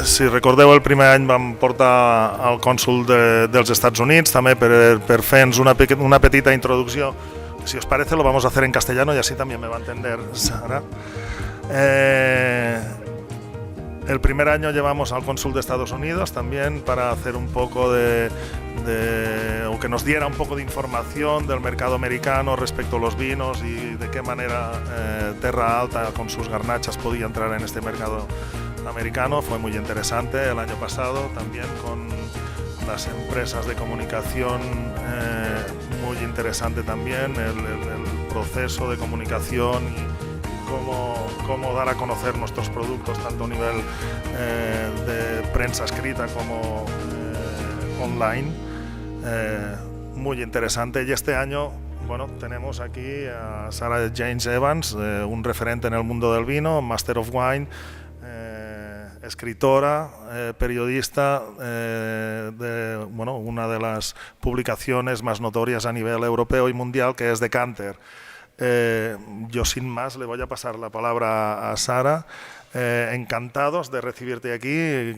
si recordeu, el primer any vam portar al cònsol dels Estats Units, també per fer-nos una petita introducció. Si os parece, lo vamos a hacer en castellano y así también me va a entender Sara. El primer año llevamos al cónsul de Estados Unidos también para hacer un poco o que nos diera un poco de información del mercado americano respecto a los vinos y de qué manera Terra Alta con sus garnachas podía entrar en este mercado americano. Fue muy interesante el año pasado también con las empresas de comunicación, muy interesante también el proceso de comunicación y cómo dar a conocer nuestros productos tanto a nivel de prensa escrita como online. Muy interesante. Y este año, bueno, tenemos aquí a Sarah James Evans, un referente en el mundo del vino, Master of Wine, escritora, periodista de una de las publicaciones más notorias a nivel europeo y mundial, que es Decanter. Yo sin más le voy a pasar la palabra a Sara. Encantados de recibirte aquí.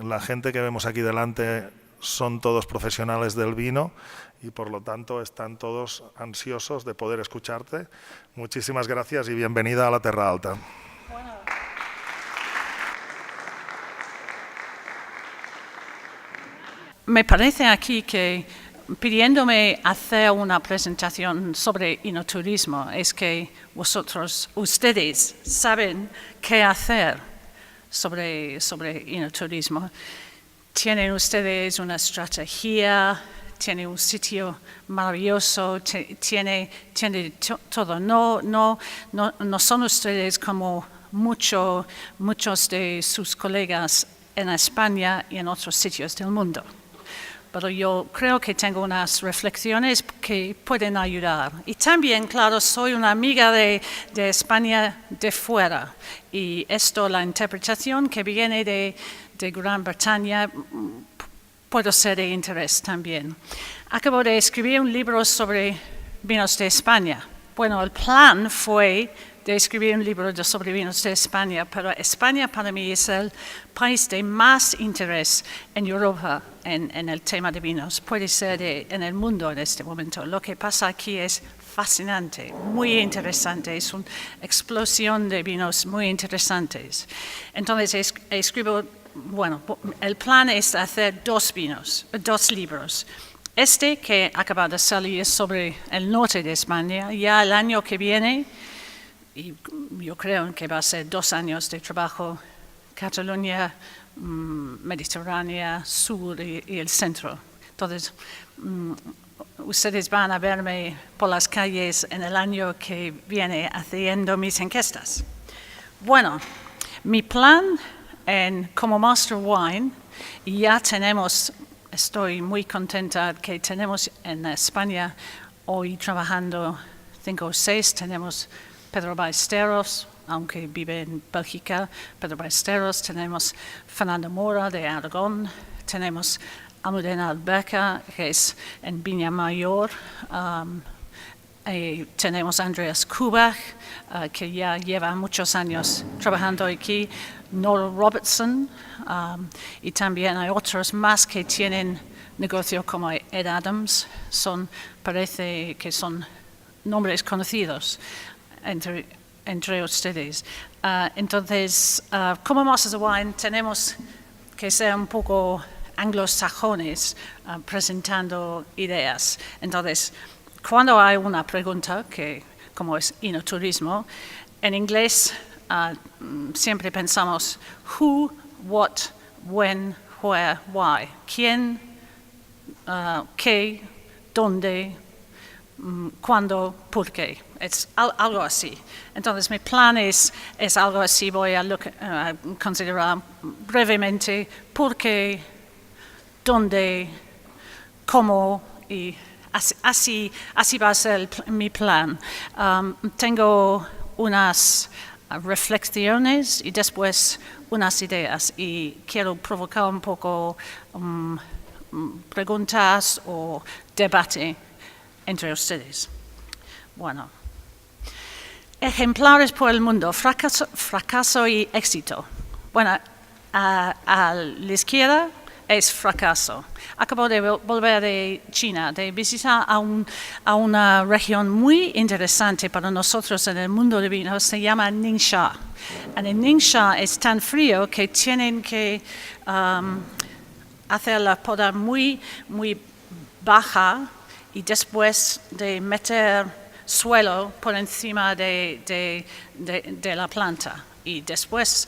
La gente que vemos aquí delante son todos profesionales del vino y por lo tanto están todos ansiosos de poder escucharte. Muchísimas gracias y bienvenida a la Terra Alta. Me parece aquí que pidiéndome hacer una presentación sobre enoturismo es que ustedes saben qué hacer sobre enoturismo. Tienen ustedes una estrategia, tienen un sitio maravilloso, tiene todo. No son ustedes como muchos de sus colegas en España y en otros sitios del mundo. Pero yo creo que tengo unas reflexiones que pueden ayudar. Y también, claro, soy una amiga de España de fuera. Y la interpretación que viene de Gran Bretaña, puede ser de interés también. Acabo de escribir un libro sobre vinos de España. Bueno, el plan fue de escribir un libro sobre vinos de España, pero España para mí es el país de más interés en Europa en el tema de vinos. Puede ser en el mundo en este momento. Lo que pasa aquí es fascinante, muy interesante. Es una explosión de vinos muy interesantes. Entonces el plan es hacer dos libros. Este que acaba de salir es sobre el norte de España. Ya el año que viene, y yo creo que va a ser 2 años de trabajo, Cataluña, Mediterránea, sur y el centro. Entonces, ustedes van a verme por las calles en el año que viene haciendo mis encuestas. Bueno, mi plan como Master Wine, ya estoy muy contenta que tenemos en España hoy trabajando 5 o 6, tenemos Pedro Ballesteros, aunque vive en Bélgica, Pedro Ballesteros, tenemos Fernando Mora de Aragón, tenemos Almudena Alberca, que es en Viña Mayor, tenemos Andreas Kubach, que ya lleva muchos años trabajando aquí, Nora Robertson, y también hay otros más que tienen negocio como Ed Adams, parece que son nombres conocidos entre ustedes. Entonces, como Masters of Wine, tenemos que ser un poco anglosajones presentando ideas. Entonces, cuando hay una pregunta, como es enoturismo, en inglés siempre pensamos who, what, when, where, why. ¿Quién, qué, dónde, cuándo, por qué? Es algo así. Entonces, mi plan es algo así. Voy a considerar brevemente por qué, dónde, cómo, y así va a ser mi plan. Tengo unas reflexiones y después unas ideas, y quiero provocar un poco preguntas o debate entre ustedes. Bueno, ejemplares por el mundo, fracaso y éxito. Bueno, a la izquierda es fracaso. Acabo de volver de China, de visitar a una región muy interesante para nosotros en el mundo del vino, se llama Ningxia. En el Ningxia es tan frío que tienen que hacer la poda muy, muy baja y después de meter suelo por encima de la planta. Y después,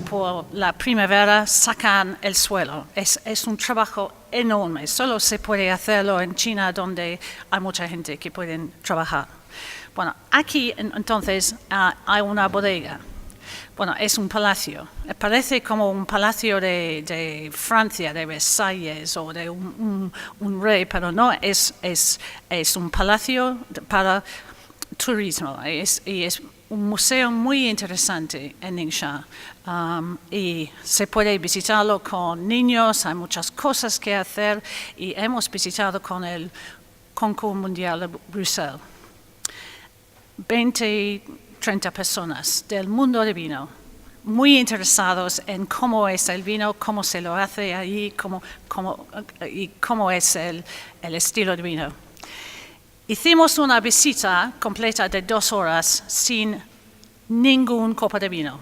por la primavera, sacan el suelo. Es un trabajo enorme. Solo se puede hacerlo en China, donde hay mucha gente que puede trabajar. Bueno, aquí entonces hay una bodega. Bueno, es un palacio. Parece como un palacio de Francia, de Versalles o de un rey, pero no, es un palacio para turismo. Y es un museo muy interesante en Ningxia. Y se puede visitarlo con niños, hay muchas cosas que hacer y hemos visitado con el Concurso Mundial de Bruselas. 20-30 personas del mundo del vino, muy interesados en cómo es el vino, cómo se lo hace ahí, y cómo es el estilo de vino. Hicimos una visita completa de 2 horas sin ningún copa de vino.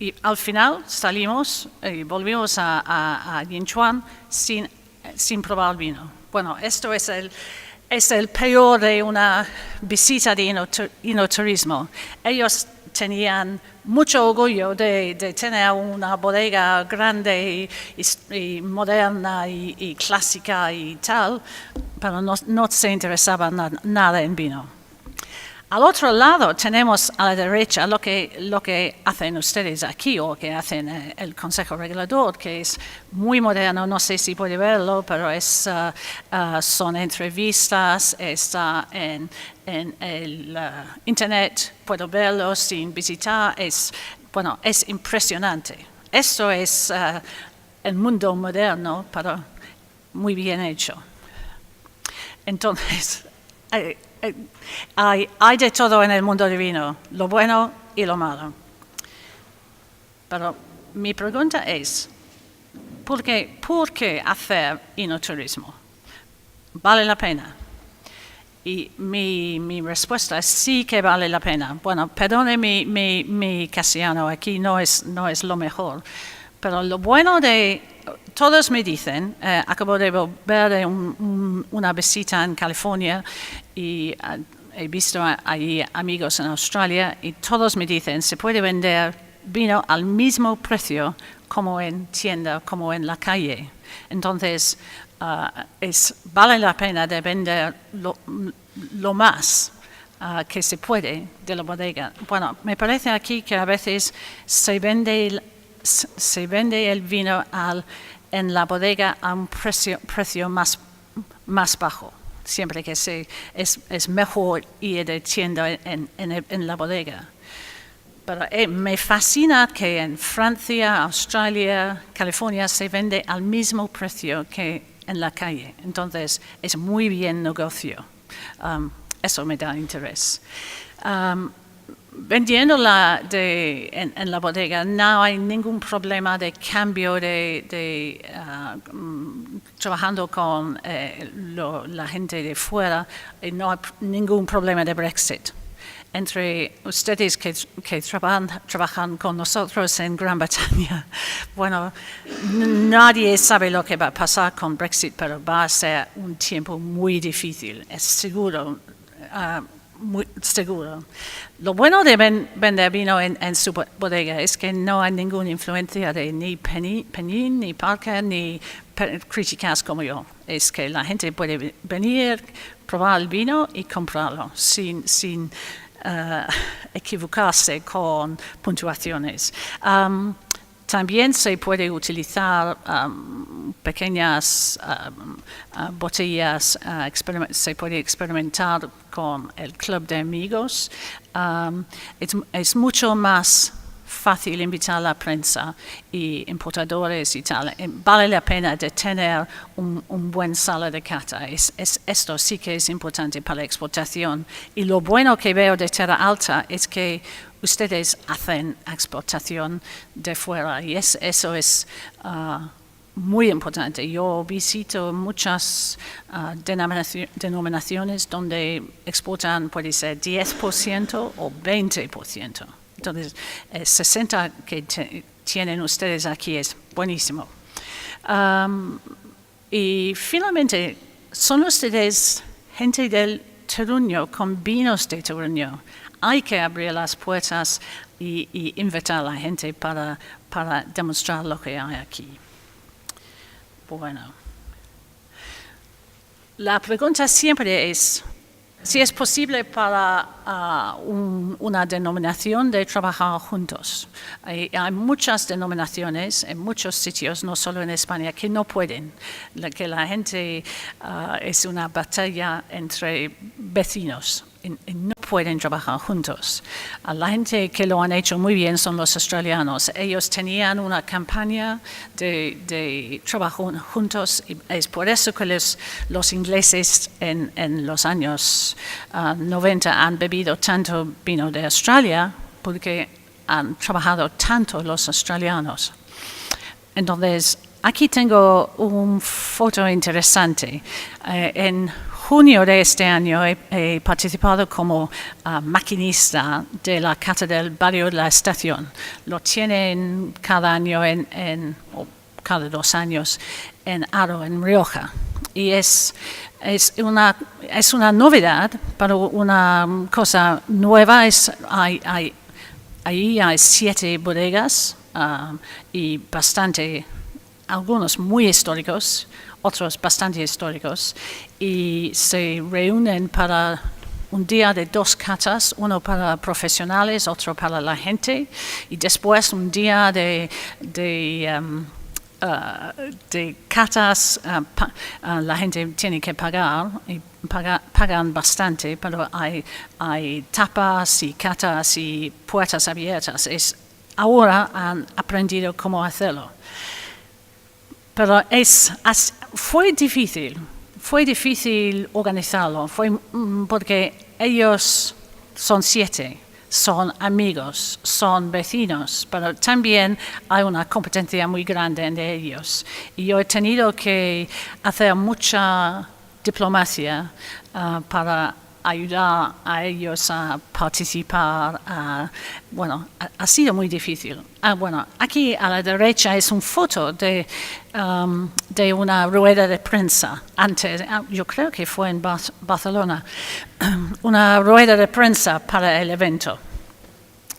Y al final salimos y volvimos a Yinchuan sin probar vino. Bueno, esto es el peor de una visita de enoturismo. Ellos tenían mucho orgullo de tener una bodega grande y moderna y clásica y tal, pero no se interesaba nada en vino. Al otro lado tenemos a la derecha lo que hacen ustedes aquí o que hacen el Consejo Regulador, que es muy moderno, no sé si puede verlo, pero son entrevistas, está en el Internet, puedo verlo sin visitar, es impresionante. Esto es el mundo moderno, pero muy bien hecho. Entonces, hay de todo en el mundo del vino, lo bueno y lo malo. Pero mi pregunta es, ¿por qué hacer enoturismo? ¿Vale la pena? Y mi respuesta es sí que vale la pena. Bueno, perdone mi castellano, aquí no es lo mejor. Pero lo bueno todos me dicen, acabo de volver de una visita en California y he visto ahí amigos en Australia y todos me dicen, se puede vender vino al mismo precio como en tienda, como en la calle. Entonces, vale la pena de vender lo más que se puede de la bodega. Bueno, me parece aquí que a veces se vende el vino en la bodega a un precio más bajo. Siempre que es mejor ir de tienda en la bodega. Pero me fascina que en Francia, Australia, California se vende al mismo precio que en la calle. Entonces es muy bien negocio. Eso me da interés. Vendiéndola en la bodega no hay ningún problema de cambio trabajando con la gente de fuera y no hay ningún problema de Brexit. Entre ustedes que trabajan con nosotros en Gran Bretaña, bueno, nadie sabe lo que va a pasar con Brexit, pero va a ser un tiempo muy difícil, es seguro. Muy seguro. Lo bueno de vender vino en su bodega es que no hay ninguna influencia de ni Peñín, ni Parker, ni críticas como yo. Es que la gente puede venir, probar el vino y comprarlo sin equivocarse con puntuaciones. También se puede utilizar pequeñas botellas, se puede experimentar con el club de amigos. Es mucho más fácil invitar a la prensa y importadores y tal. Vale la pena de tener un buen sala de cata. Esto sí que es importante para la exportación. Y lo bueno que veo de Tierra Alta es que ustedes hacen exportación de fuera y eso es muy importante. Yo visito muchas denominaciones donde exportan, puede ser 10% o 20%. Entonces, 60% que tienen ustedes aquí es buenísimo. Y finalmente, son ustedes gente del terruño con vinos de terruño. Hay que abrir las puertas y invitar a la gente para demostrar lo que hay aquí. Bueno, la pregunta siempre es si es posible para una denominación de trabajar juntos. Hay muchas denominaciones en muchos sitios, no solo en España, que no pueden. Que la gente es una batalla entre vecinos. No pueden trabajar juntos. La gente que lo han hecho muy bien son los australianos. Ellos tenían una campaña de trabajo juntos y es por eso que los ingleses en los años 90 han bebido tanto vino de Australia porque han trabajado tanto los australianos. Entonces, aquí tengo una foto interesante. En junio de este año he participado como maquinista de la cata del barrio de la estación. Lo tienen cada año o cada 2 años en Aro, en Rioja. Y es una novedad, pero una cosa nueva. Ahí hay 7 bodegas y algunos muy históricos, otros bastante históricos, y se reúnen para un día de 2 catas, uno para profesionales, otro para la gente, y después un día de catas. La gente tiene que pagar, y pagan bastante, pero hay tapas y catas y puertas abiertas. Ahora han aprendido cómo hacerlo. Pero fue difícil organizarlo, porque ellos son 7, son amigos, son vecinos, pero también hay una competencia muy grande entre ellos. Y yo he tenido que hacer mucha diplomacia para ayudar a ellos a participar. Ha sido muy difícil. Aquí a la derecha es una foto de una rueda de prensa antes, yo creo que fue en Barcelona, una rueda de prensa para el evento.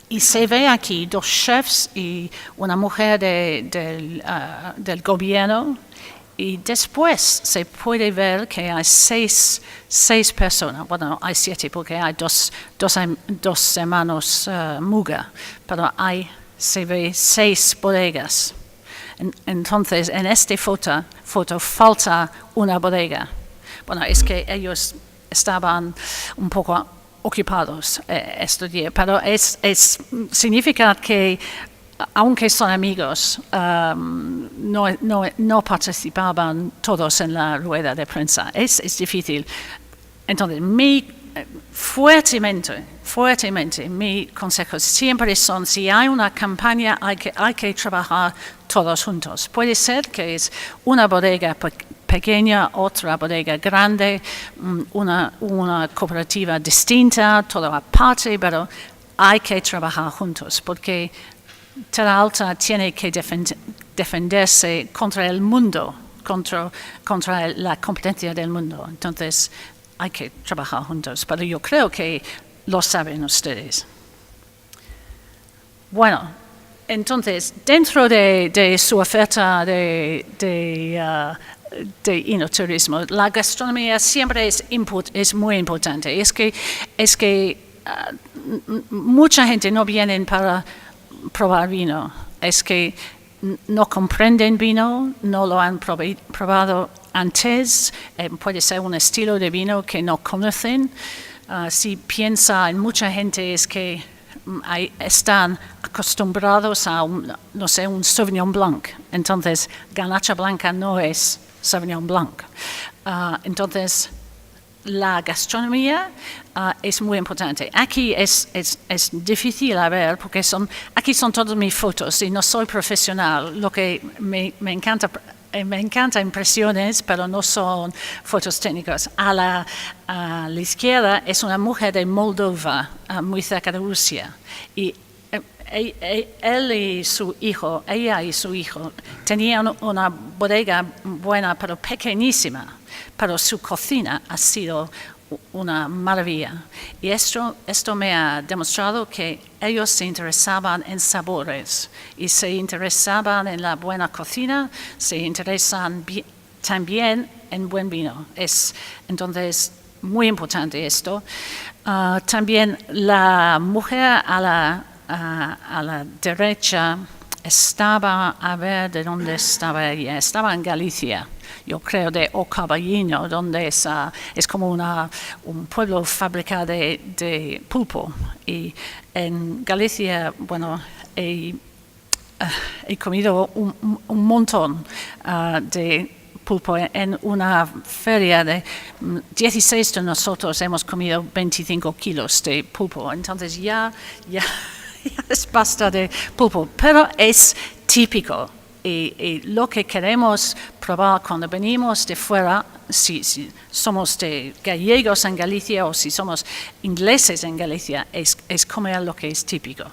Y se ve aquí 2 chefs y una mujer del gobierno. Y después se puede ver que hay 6 personas. Bueno, hay 7 porque hay dos hermanos Muga, pero se ve 6 bodegas. Entonces, en esta foto falta una bodega. Bueno, es que ellos estaban un poco ocupados este día, pero significa que aunque son amigos, no participaban todos en la rueda de prensa. Es difícil. Entonces, fuertemente, mi consejo siempre son, si hay una campaña, hay que trabajar todos juntos. Puede ser que es una bodega pequeña, otra bodega grande, una cooperativa distinta, todo aparte, pero hay que trabajar juntos, porque Tierra Alta tiene que defenderse contra el mundo, contra la competencia del mundo. Entonces, hay que trabajar juntos, pero yo creo que lo saben ustedes. Bueno, entonces, dentro de su oferta de enoturismo, la gastronomía siempre es muy importante. Es que mucha gente no viene para probar vino, es que no comprenden vino, no lo han probado antes, puede ser un estilo de vino que no conocen. Si piensa en mucha gente es que están acostumbrados a un Sauvignon Blanc. Entonces, garnacha blanca no es Sauvignon Blanc. Entonces, la gastronomía es muy importante. Aquí es difícil a ver porque aquí son todas mis fotos y no soy profesional. Lo que me encanta impresiones, pero no son fotos técnicas. A la izquierda es una mujer de Moldova, muy cerca de Rusia. Y ella y su hijo tenían una bodega buena, pero pequeñísima. Pero su cocina ha sido una maravilla. Y esto me ha demostrado que ellos se interesaban en sabores y se interesaban en la buena cocina, se interesan también en buen vino. Entonces, muy importante esto. También la mujer a la derecha estaba, a ver de dónde estaba ella, estaba en Galicia. Yo creo de Ocaballino, donde es como un pueblo fábrica de pulpo. Y en Galicia, bueno, he comido un montón de pulpo en una feria de 16 de nosotros hemos comido 25 kilos de pulpo. Entonces ya es basta de pulpo, pero es típico. Y lo que queremos probar cuando venimos de fuera, si somos de gallegos en Galicia o si somos ingleses en Galicia, es comer lo que es típico.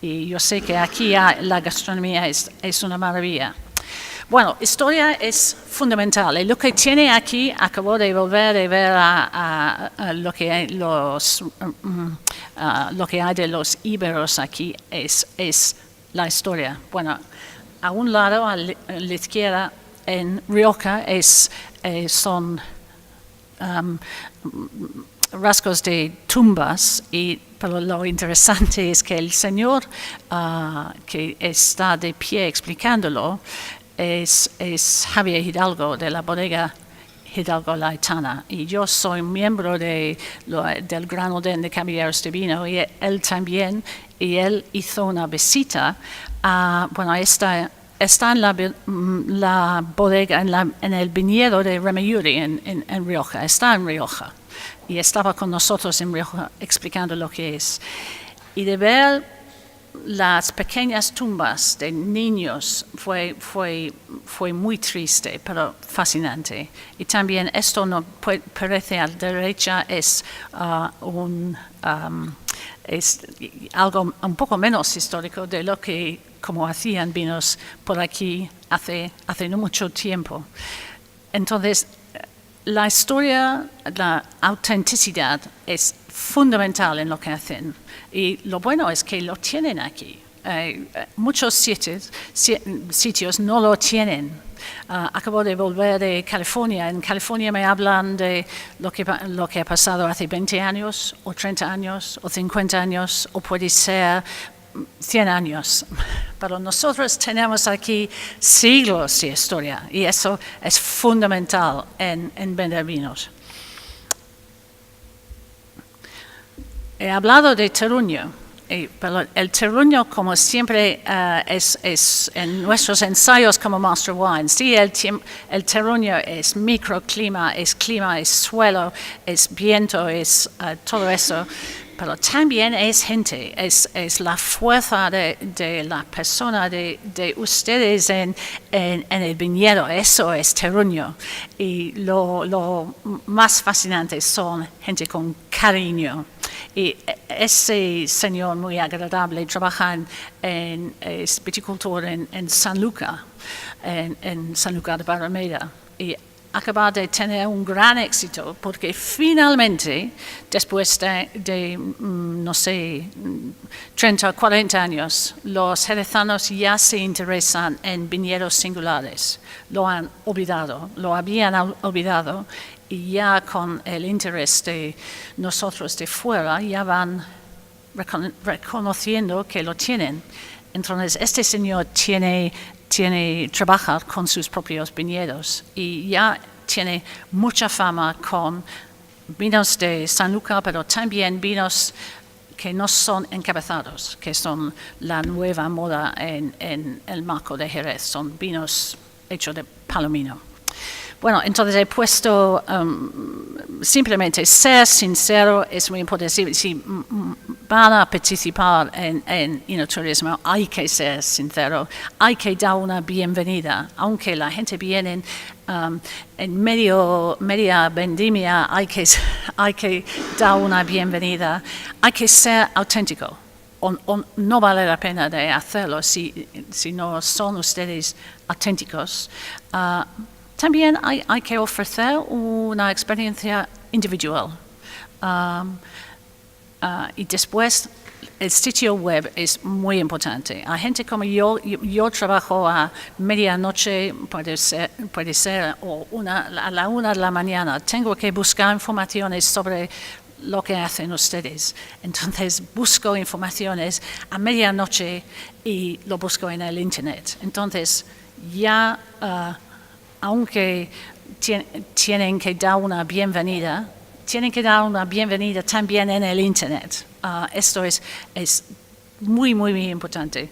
Y yo sé que aquí la gastronomía es una maravilla. Bueno, historia es fundamental. Y lo que tiene aquí, acabo de volver a ver lo que hay de los íberos aquí, es la historia. Bueno, a un lado, a la izquierda, en Rioja, son rasgos de tumbas, pero lo interesante es que el señor que está de pie explicándolo es Javier Hidalgo, de la bodega Hidalgo Laetana, y yo soy miembro del Gran Orden de Caballeros de Vino, y él también, y él hizo una visita está en la bodega, en el viñedo de Remeyuri en Rioja, está en Rioja, y estaba con nosotros en Rioja explicando lo que es. Y de ver las pequeñas tumbas de niños fue muy triste, pero fascinante. Y también esto no parece a la derecha es algo un poco menos histórico de lo que como hacían vinos por aquí hace no mucho tiempo. Entonces, la historia, la autenticidad es fundamental en lo que hacen. Y lo bueno es que lo tienen aquí. Muchos sitios no lo tienen. Acabo de volver de California. En California me hablan de lo que ha pasado hace 20 años, o 30 años, o 50 años, o puede ser 100 años. Pero nosotros tenemos aquí siglos de historia y eso es fundamental en vender vinos. He hablado de terruño, pero el terruño, como siempre, es en nuestros ensayos como Master Wine. Sí, el terruño es microclima, es clima, es suelo, es viento, es todo eso. Pero también es gente, es la fuerza de la persona, de ustedes en el viñedo. Eso es terruño. Y lo más fascinante son gente con cariño. Y ese señor muy agradable trabaja es viticultor en San Luca, en San Luca de Barrameda. Y acaba de tener un gran éxito porque finalmente, después de no sé, 30 o 40 años, los jerezanos ya se interesan en viñedos singulares. Lo habían olvidado y ya con el interés de nosotros de fuera ya van reconociendo que lo tienen. Entonces, este señor trabaja con sus propios viñedos y ya tiene mucha fama con vinos de San Luca, pero también vinos que no son encabezados, que son la nueva moda en el marco de Jerez, son vinos hechos de palomino. Bueno, entonces he puesto simplemente ser sincero es muy importante. Si van a participar en enoturismo, hay que ser sincero, hay que dar una bienvenida, aunque la gente viene en media vendimia, hay que dar una bienvenida, hay que ser auténtico. O no vale la pena de hacerlo si no son ustedes auténticos. También hay que ofrecer una experiencia individual. Y después, el sitio web es muy importante. Hay gente como yo trabajo a medianoche, puede ser o a la 1 de la mañana. Tengo que buscar informaciones sobre lo que hacen ustedes. Entonces busco informaciones a medianoche y lo busco en el internet. Entonces ya, aunque tienen que dar una bienvenida, tienen que dar una bienvenida también en el internet. Esto es muy, muy, muy importante.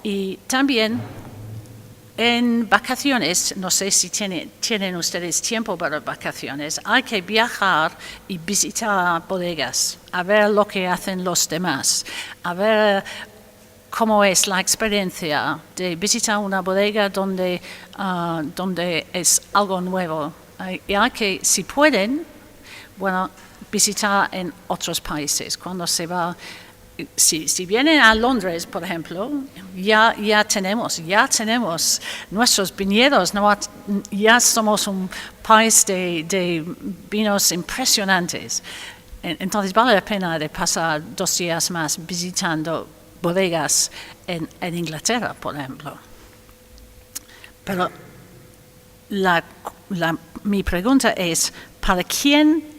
Y también en vacaciones, no sé si tienen ustedes tiempo para vacaciones, hay que viajar y visitar bodegas, a ver lo que hacen los demás, a ver cómo es la experiencia de visitar una bodega donde es algo nuevo. Y hay que, si pueden, visitar en otros países. Cuando se va, si vienen a Londres, por ejemplo, ya tenemos nuestros viñedos, ya somos un país de vinos impresionantes. Entonces vale la pena de pasar 2 días más visitando bodegas en Inglaterra, por ejemplo. Pero mi pregunta es, ¿para quién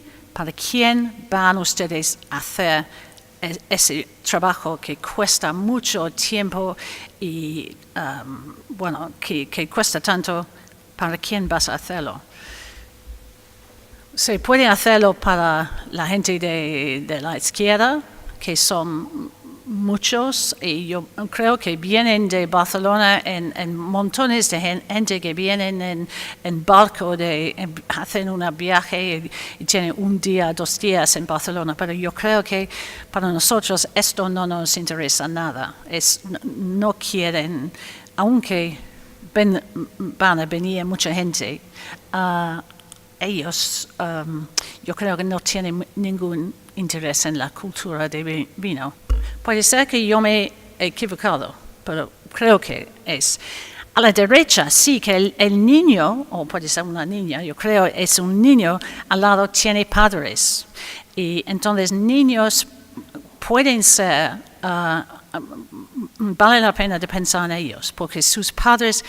van ustedes a hacer ese trabajo que cuesta mucho tiempo y, que cuesta tanto? ¿Para quién vas a hacerlo? Se puede hacerlo para la gente de la izquierda, que son muchos, y yo creo que vienen de Barcelona en montones de gente que vienen en barco, hacen un viaje y tienen 1 día, 2 días en Barcelona, pero yo creo que para nosotros esto no nos interesa nada. No quieren, aunque van a venir mucha gente, ellos yo creo que no tienen ningún interés en la cultura de vino. Puede ser que yo me he equivocado, pero creo que es. A la derecha, sí, que el niño, o puede ser una niña, yo creo es un niño, al lado tiene padres. Y entonces niños pueden ser, vale la pena de pensar en ellos, porque sus padres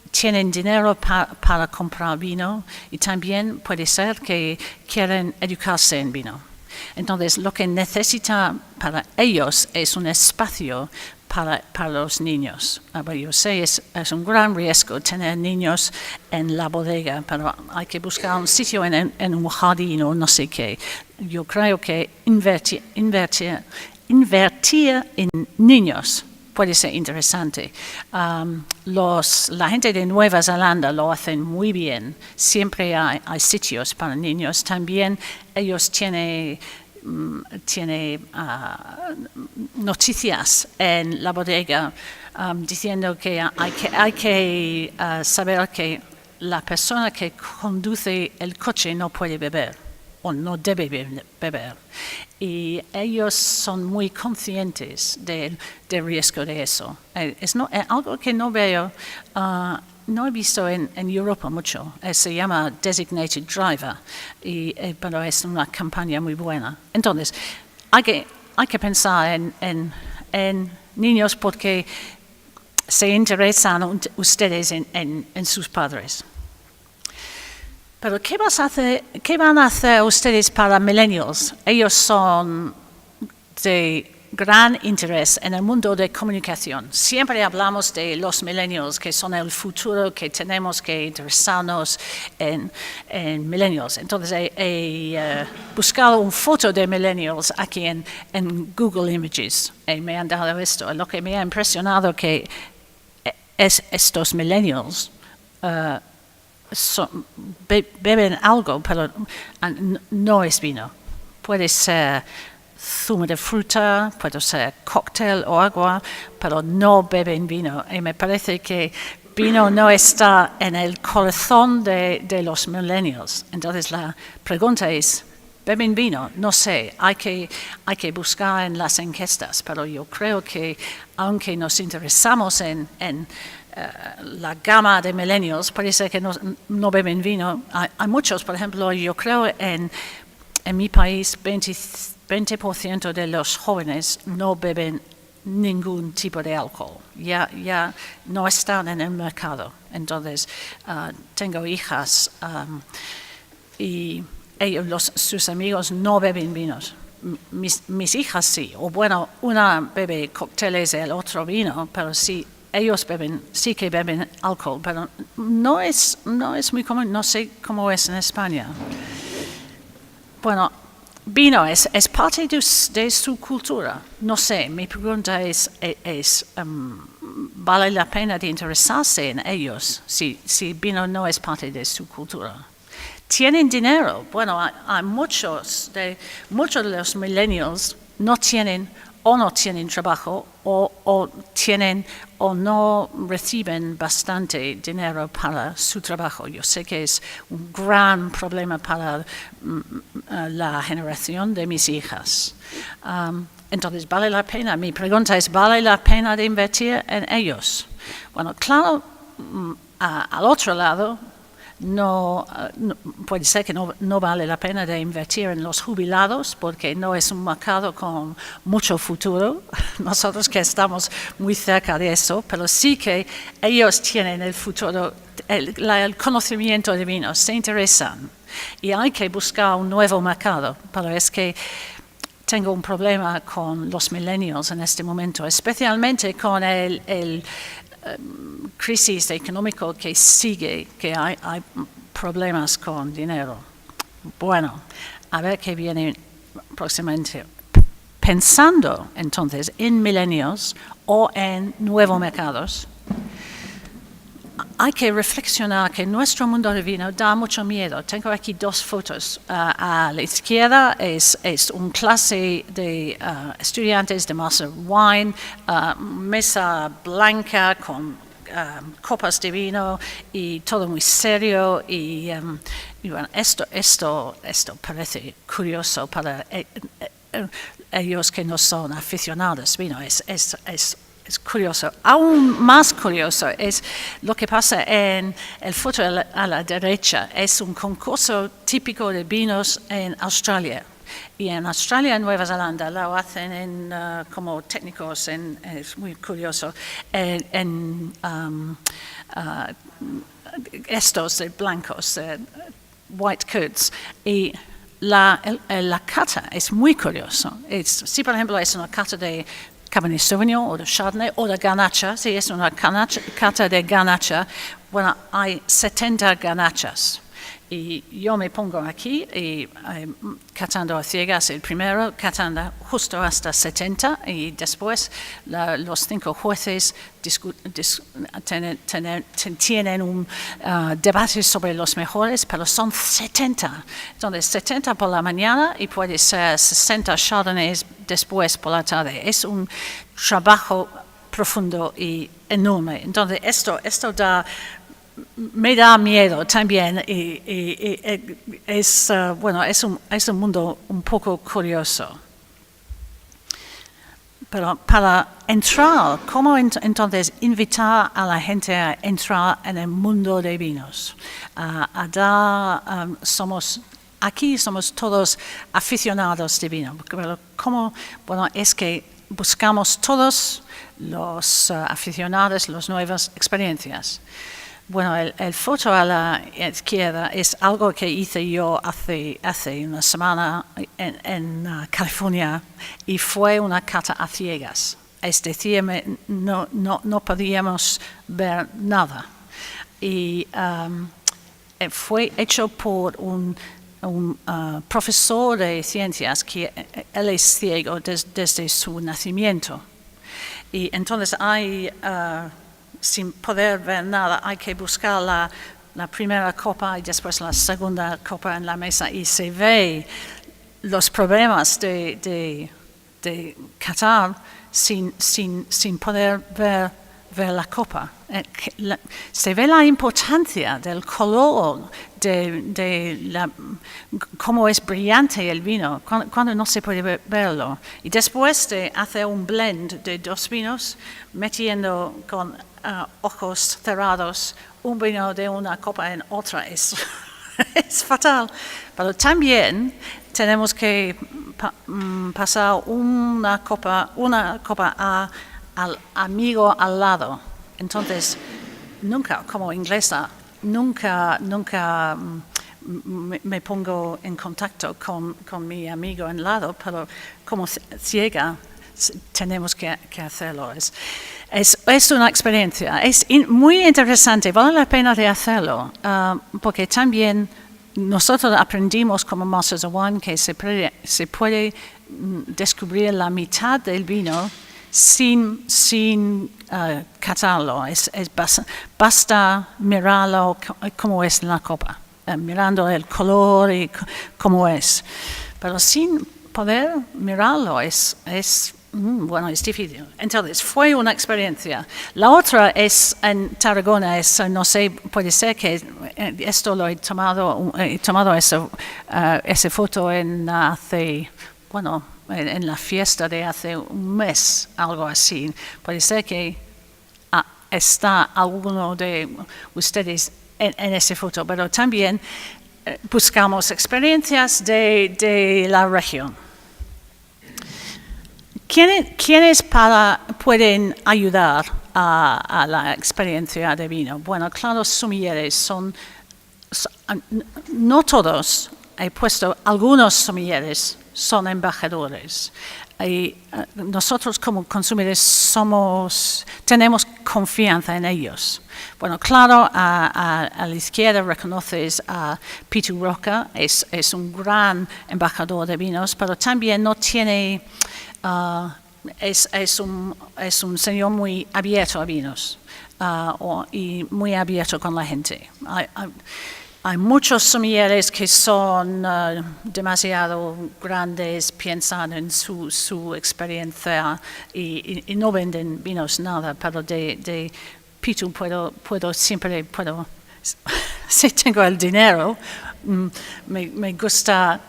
tienen dinero para comprar vino y también puede ser que quieren educarse en vino. Entonces, lo que necesita para ellos es un espacio para los niños. Yo sé, es un gran riesgo tener niños en la bodega, pero hay que buscar un sitio en un jardín o no sé qué. Yo creo que invertir en niños puede ser interesante. La gente de Nueva Zelanda lo hacen muy bien. Siempre hay sitios para niños. También ellos tienen noticias en la bodega diciendo que hay que saber que la persona que conduce el coche no puede beber o no debe beber. Y ellos son muy conscientes del riesgo de eso. Es algo que no veo, no he visto en Europa mucho. Se llama Designated Driver, pero es una campaña muy buena. Entonces, hay que pensar en niños porque se interesan ustedes en sus padres. Pero ¿qué van a hacer ustedes para millennials? Ellos son de gran interés en el mundo de comunicación. Siempre hablamos de los millennials, que son el futuro, que tenemos que interesarnos en millennials. Entonces he buscado una foto de millennials aquí en Google Images y me han dado esto. Lo que me ha impresionado que es estos millennials beben algo, pero no es vino. Puede ser zumo de fruta, puede ser cóctel o agua, pero no beben vino. Y me parece que vino no está en el corazón de los millennials. Entonces la pregunta es, ¿beben vino? No sé, hay que buscar en las encuestas, pero yo creo que aunque nos interesamos en la gama de millennials, parece que no beben vino. Hay muchos, por ejemplo, yo creo en mi país 20% de los jóvenes no beben ningún tipo de alcohol. Ya no están en el mercado. Entonces, tengo hijas y ellos, sus amigos no beben vinos. Mis hijas sí. O bueno, una bebe cócteles y el otro vino, pero sí. Ellos sí que beben alcohol, pero no es muy común, no sé cómo es en España. Bueno, vino es parte de su cultura. No sé, mi pregunta es ¿vale la pena de interesarse en ellos si vino no es parte de su cultura? ¿Tienen dinero? Bueno, hay muchos de los millennials no tienen trabajo o tienen o no reciben bastante dinero para su trabajo. Yo sé que es un gran problema para la generación de mis hijas. Entonces, ¿vale la pena? Mi pregunta es, ¿vale la pena de invertir en ellos? Bueno, claro, al otro lado, no puede ser que no vale la pena de invertir en los jubilados porque no es un mercado con mucho futuro. Nosotros que estamos muy cerca de eso, pero sí que ellos tienen el futuro, el conocimiento de vinos, se interesan y hay que buscar un nuevo mercado. Pero es que tengo un problema con los millennials en este momento, especialmente con el crisis económica que sigue, que hay problemas con dinero. Bueno, a ver qué viene próximamente. Pensando entonces en millennials o en nuevos mercados, hay que reflexionar que nuestro mundo de vino da mucho miedo. Tengo aquí dos fotos. A la izquierda es una clase de estudiantes de Master Wine, mesa blanca con copas de vino y todo muy serio. Y bueno, esto parece curioso para ellos que no son aficionados. Vino es curioso. Aún más curioso es lo que pasa en el foto a la derecha. Es un concurso típico de vinos en Australia. Y en Australia y Nueva Zelanda lo hacen como técnicos, es muy curioso, estos blancos, white coats. Y la cata es muy curioso. Si por ejemplo es una cata de Cabernet Sauvignon o de Chardonnay o de Garnacha, si es una cata de Garnacha, bueno, hay 70 Garnachas. Y yo me pongo aquí y catando a ciegas el primero, catando justo hasta 70 y después los 5 jueces tienen un debate sobre los mejores, pero son 70. Entonces 70 por la mañana y puede ser 60 Chardonnays después por la tarde. Es un trabajo profundo y enorme. Entonces esto me da miedo también y es un mundo un poco curioso. Pero para entrar, ¿cómo entonces invitar a la gente a entrar en el mundo de vinos? Aquí somos todos aficionados de vino. Pero ¿cómo? Bueno, es que buscamos todos los aficionados las nuevas experiencias. Bueno, el foto a la izquierda es algo que hice yo hace una semana en California y fue una cata a ciegas. Es decir, no podíamos ver nada. Y fue hecho por un profesor de ciencias que él es ciego desde su nacimiento. Y entonces sin poder ver nada, hay que buscar la primera copa y después la segunda copa en la mesa y se ve los problemas de catar sin poder ver la copa. Se ve la importancia del color, cómo es brillante el vino, cuando no se puede verlo. Y después de hacer un blend de dos vinos, metiendo con ojos cerrados un vino de una copa en otra, es fatal. Pero también tenemos que pasar una copa al amigo al lado. Entonces, nunca, como inglesa, nunca me pongo en contacto con mi amigo al lado, pero como ciega tenemos que hacerlo. Es una experiencia, es muy interesante, vale la pena de hacerlo, porque también nosotros aprendimos como Masters of Wine que se puede descubrir la mitad del vino sin catarlo. Basta mirarlo como es en la copa, mirando el color y cómo es. Pero sin poder mirarlo es difícil. Entonces, fue una experiencia. La otra es en Tarragona, no sé, puede ser que esto lo he tomado esa foto en la fiesta de hace un mes, algo así. Puede ser que está alguno de ustedes en esa foto, pero también buscamos experiencias de la región. ¿Quiénes pueden ayudar a la experiencia de vino? Bueno, claro, sommeliers no todos, he puesto algunos sommeliers son embajadores. Y nosotros como consumidores tenemos confianza en ellos. Bueno, claro, a la izquierda reconoces a Pitu Roca, es un gran embajador de vinos, pero también no tiene... es un señor muy abierto a vinos y muy abierto con la gente. Hay muchos sommeliers que son demasiado grandes, piensan en su experiencia y no venden vinos nada, pero de Pitu siempre puedo, si tengo el dinero, me gusta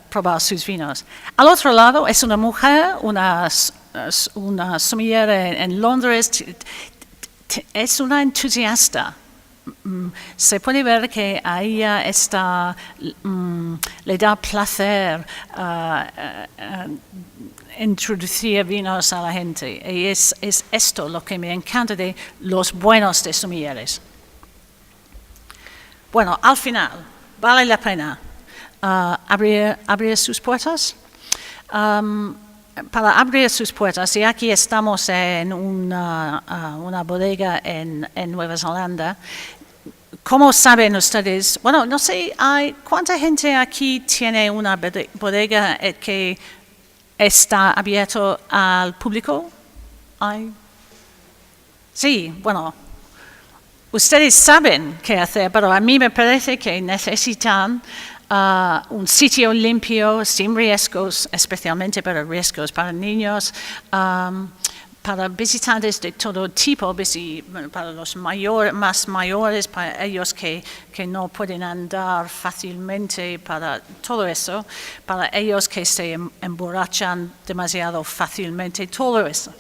probar sus vinos. Al otro lado es una mujer, una sommelier en Londres, es una entusiasta. Se puede ver que a ella le da placer introducir vinos a la gente. Y es esto lo que me encanta de los buenos de sommeliers. Bueno, al final, vale la pena abrir sus puertas. Para abrir sus puertas, y aquí estamos en una bodega en Nueva Zelanda. ¿Cómo saben ustedes? Bueno, no sé, ¿cuánta gente aquí tiene una bodega que está abierto al público? Sí, bueno, ustedes saben qué hacer, pero a mí me parece que necesitan un sitio limpio, sin riesgos, especialmente para riesgos para niños, para visitantes de todo tipo, para los más mayores, para ellos que no pueden andar fácilmente, para todo eso, para ellos que se emborrachan demasiado fácilmente, todo eso.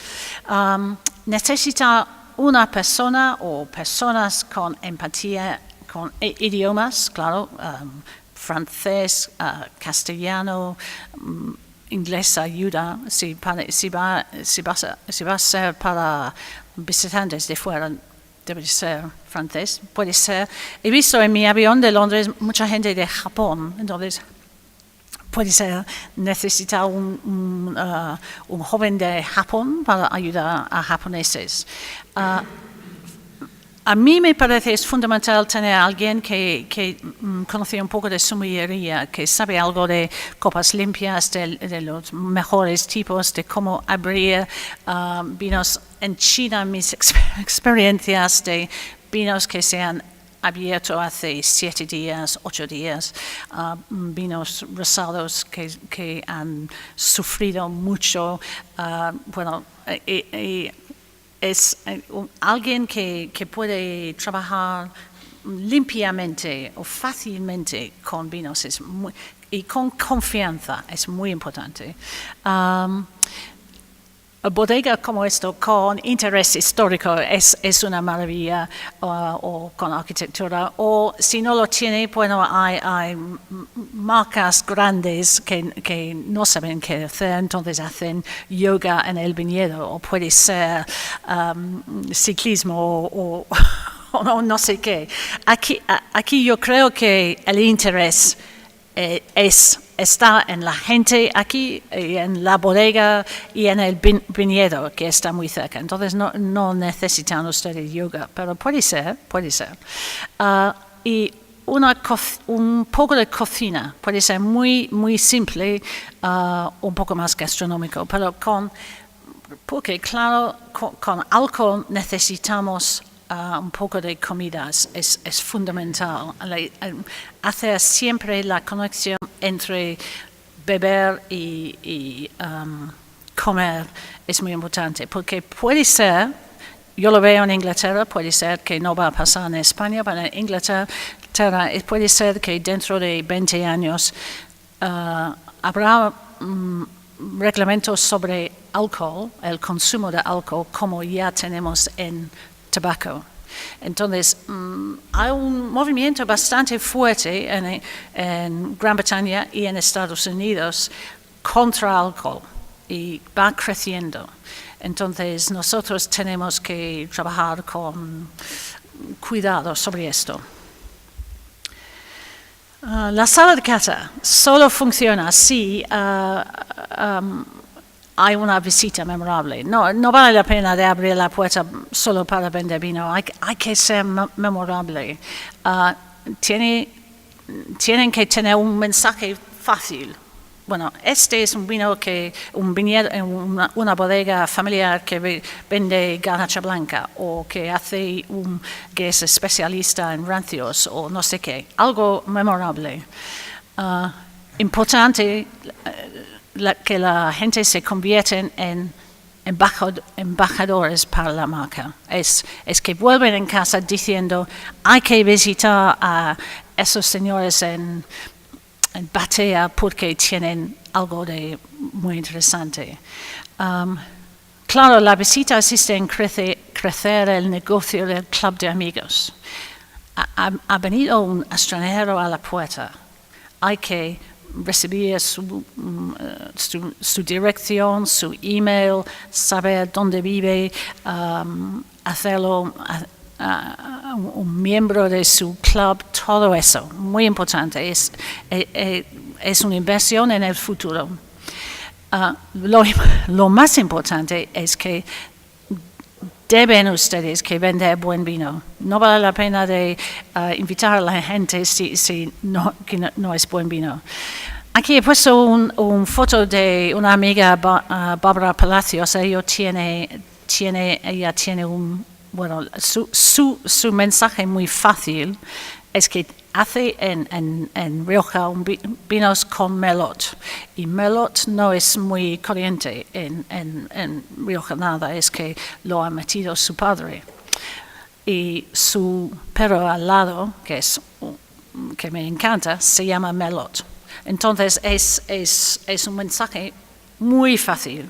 Necesita una persona o personas con empatía, con idiomas, claro, francés, castellano, inglés ayuda. Si va a ser para visitantes de fuera, debe ser francés, puede ser. He visto en mi avión de Londres mucha gente de Japón, entonces puede ser necesitar un joven de Japón para ayudar a japoneses. A mí me parece es fundamental tener a alguien que conoce un poco de sommelería, que sabe algo de copas limpias, de los mejores tipos, de cómo abrir vinos. En China, mis experiencias de vinos que se han abierto hace 7 días, 8 días, vinos rosados que han sufrido mucho, es alguien que puede trabajar limpiamente o fácilmente con vinos y con confianza, es muy importante. Bodega como esto con interés histórico es una maravilla, o con arquitectura, o si no lo tiene, bueno, hay marcas grandes que no saben qué hacer, entonces hacen yoga en el viñedo, o puede ser ciclismo o no sé qué. Aquí yo creo que el interés está en la gente aquí, en la bodega y en el viñedo que está muy cerca. Entonces no necesitan ustedes yoga, pero puede ser. Y un poco de cocina, puede ser muy, muy simple, un poco más gastronómico, pero porque claro, con alcohol necesitamos un poco de comidas, es fundamental. Hacer siempre la conexión entre beber y comer es muy importante, porque puede ser, yo lo veo en Inglaterra, puede ser que no va a pasar en España, pero en Inglaterra puede ser que dentro de 20 años habrá reglamentos sobre alcohol, el consumo de alcohol, como ya tenemos en tabaco. Entonces, hay un movimiento bastante fuerte en Gran Bretaña y en Estados Unidos contra alcohol y va creciendo. Entonces, nosotros tenemos que trabajar con cuidado sobre esto. La sala de cata solo funciona si hay una visita memorable. No vale la pena de abrir la puerta solo para vender vino. Hay que ser memorable. Tienen que tener un mensaje fácil. Bueno, este es un vino una bodega familiar que vende garnacha blanca o que que es especialista en rancios o no sé qué. Algo memorable. Importante que la gente se convierten en embajadores para la marca. Es que vuelven en casa diciendo, hay que visitar a esos señores en Batea porque tienen algo de muy interesante. Claro, la visita asiste en crecer el negocio del club de amigos. Ha venido un extranjero a la puerta. Hay que recibir su dirección, su email, saber dónde vive, hacerlo un miembro de su club, todo eso, muy importante. Es una inversión en el futuro. Lo más importante es que deben ustedes que vender buen vino. No vale la pena de invitar a la gente si no es buen vino. Aquí he puesto una foto de una amiga, Bárbara Palacios. Ella tiene su mensaje muy fácil es que hace en Rioja vinos con melot, y melot no es muy corriente en Rioja nada, es que lo ha metido su padre, y su perro al lado, que me encanta, se llama melot. Entonces es un mensaje muy fácil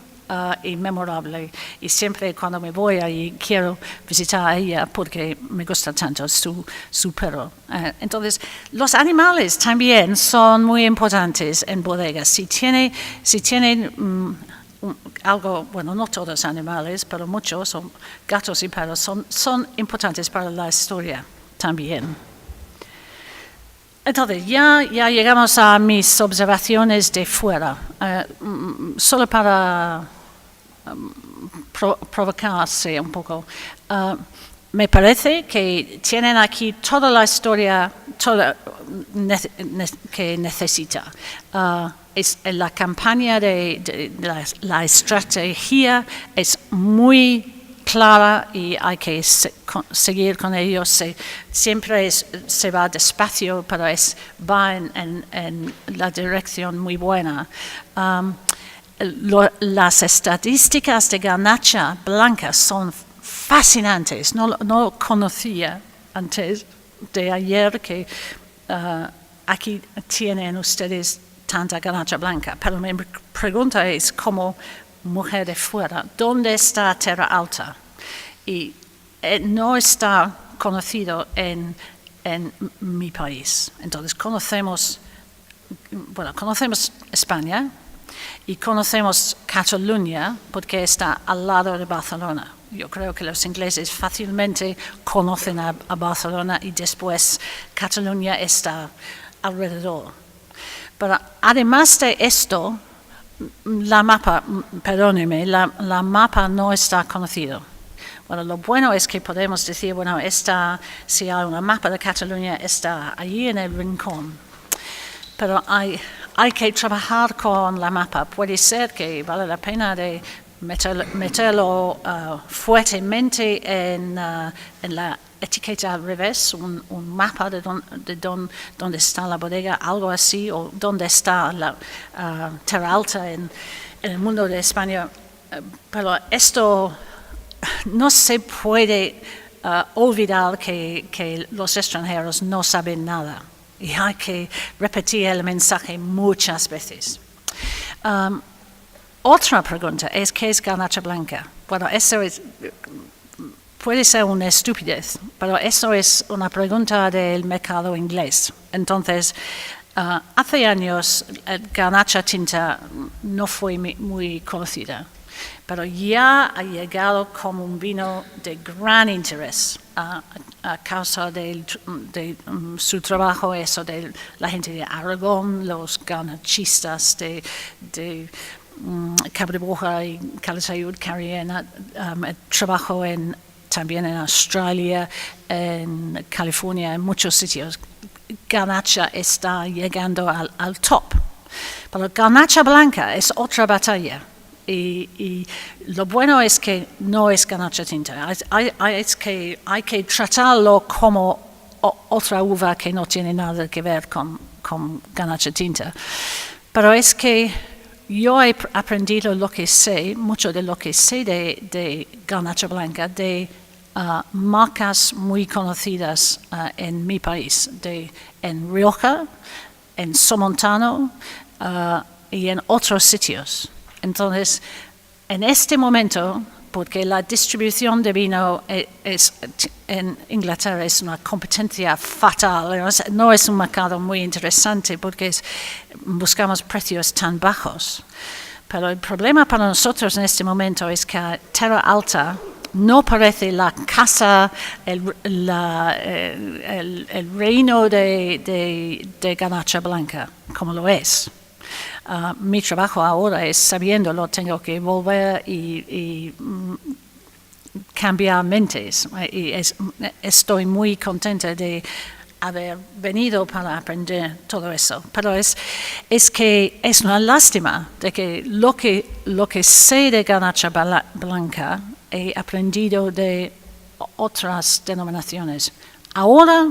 y memorable, y siempre cuando me voy ahí quiero visitar a ella porque me gusta tanto su perro. Entonces los animales también son muy importantes en bodegas. Si tienen algo, bueno, no todos animales, pero muchos, son gatos y perros, son importantes para la historia también. Entonces, ya llegamos a mis observaciones de fuera, solo para provocarse un poco. Me parece que tienen aquí toda la historia que necesita. Es la campaña de la estrategia es muy clara y hay que seguir con ello. Siempre se va despacio, pero va en la dirección muy buena. Las estadísticas de garnacha blanca son fascinantes. No conocía antes de ayer que aquí tienen ustedes tanta garnacha blanca, pero mi pregunta es, como mujer de fuera, ¿dónde está Terra Alta? Y no está conocido en mi país. Entonces conocemos España y conocemos Cataluña porque está al lado de Barcelona. Yo creo que los ingleses fácilmente conocen a Barcelona y después Cataluña está alrededor. Pero además de esto, la mapa no está conocido. Bueno, lo bueno es que podemos decir, bueno, si hay una mapa de Cataluña, está allí en el rincón. Pero hay que trabajar con la mapa. Puede ser que vale la pena de meterlo fuertemente en la etiqueta al revés, un mapa de dónde está la bodega, algo así, o dónde está la Terra Alta en el mundo de España. Pero esto no se puede olvidar que los extranjeros no saben nada y hay que repetir el mensaje muchas veces. Otra pregunta es, ¿qué es garnacha blanca? Bueno, eso puede ser una estupidez, pero eso es una pregunta del mercado inglés. Entonces, hace años garnacha tinta no fue muy conocida, pero ya ha llegado como un vino de gran interés a causa de su trabajo, eso de la gente de Aragón, los garnachistas de Cabrebuja y Calatayud, Carriena, trabajo también en Australia, en California, en muchos sitios. Garnacha está llegando al top. Pero garnacha blanca es otra batalla. Y lo bueno es que no es garnacha tinta. Hay que tratarlo como otra uva que no tiene nada que ver con garnacha tinta. Pero es que yo he aprendido mucho de lo que sé de garnacha blanca, de marcas muy conocidas en mi país, en Rioja, en Somontano y en otros sitios. Entonces, en este momento, porque la distribución de vino en Inglaterra es una competencia fatal, no es un mercado muy interesante porque buscamos precios tan bajos. Pero el problema para nosotros en este momento es que Terra Alta no parece la casa, el reino de garnacha blanca, como lo es. Mi trabajo ahora es, sabiéndolo, tengo que volver y cambiar mentes. Y estoy muy contenta de haber venido para aprender todo eso. Pero es que es una lástima de que lo que sé de garnacha blanca he aprendido de otras denominaciones. Ahora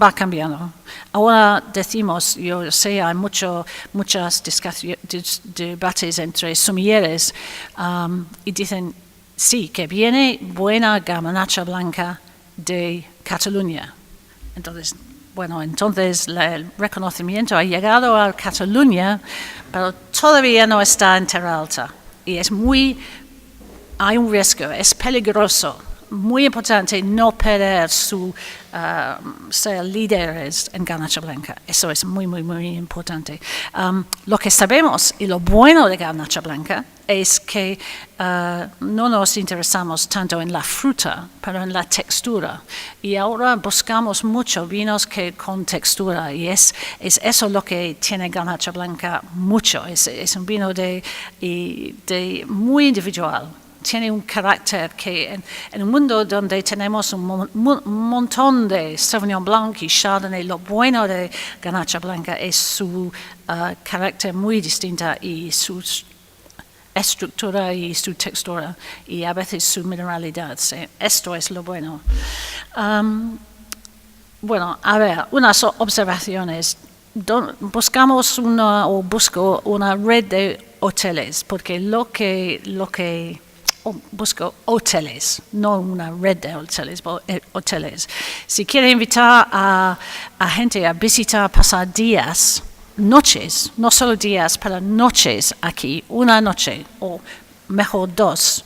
va cambiando. Ahora decimos, yo sé, hay muchos debates entre sommeliers y dicen, sí, que viene buena garnacha blanca de Cataluña. Entonces, el reconocimiento ha llegado a Cataluña, pero todavía no está en Terra Alta. Y hay un riesgo, es peligroso muy importante no perder ser líderes en Garnacha Blanca. Eso es muy, muy, muy importante. Lo que sabemos y lo bueno de Garnacha Blanca es que no nos interesamos tanto en la fruta, pero en la textura. Y ahora buscamos mucho vinos con textura, y es eso lo que tiene Garnacha Blanca mucho. Es un vino de muy individual. Tiene un carácter que en un mundo donde tenemos un montón de Sauvignon Blanc y Chardonnay, lo bueno de Garnacha Blanca es su carácter muy distinto y su estructura y su textura y a veces su mineralidad. ¿Sí? Esto es lo bueno. Bueno, a ver, unas observaciones. Busco una red de hoteles, porque busco hoteles, no una red de hoteles. Si quiere invitar a gente a visitar, pasar días, noches, no solo días, pero noches aquí, una noche o mejor dos,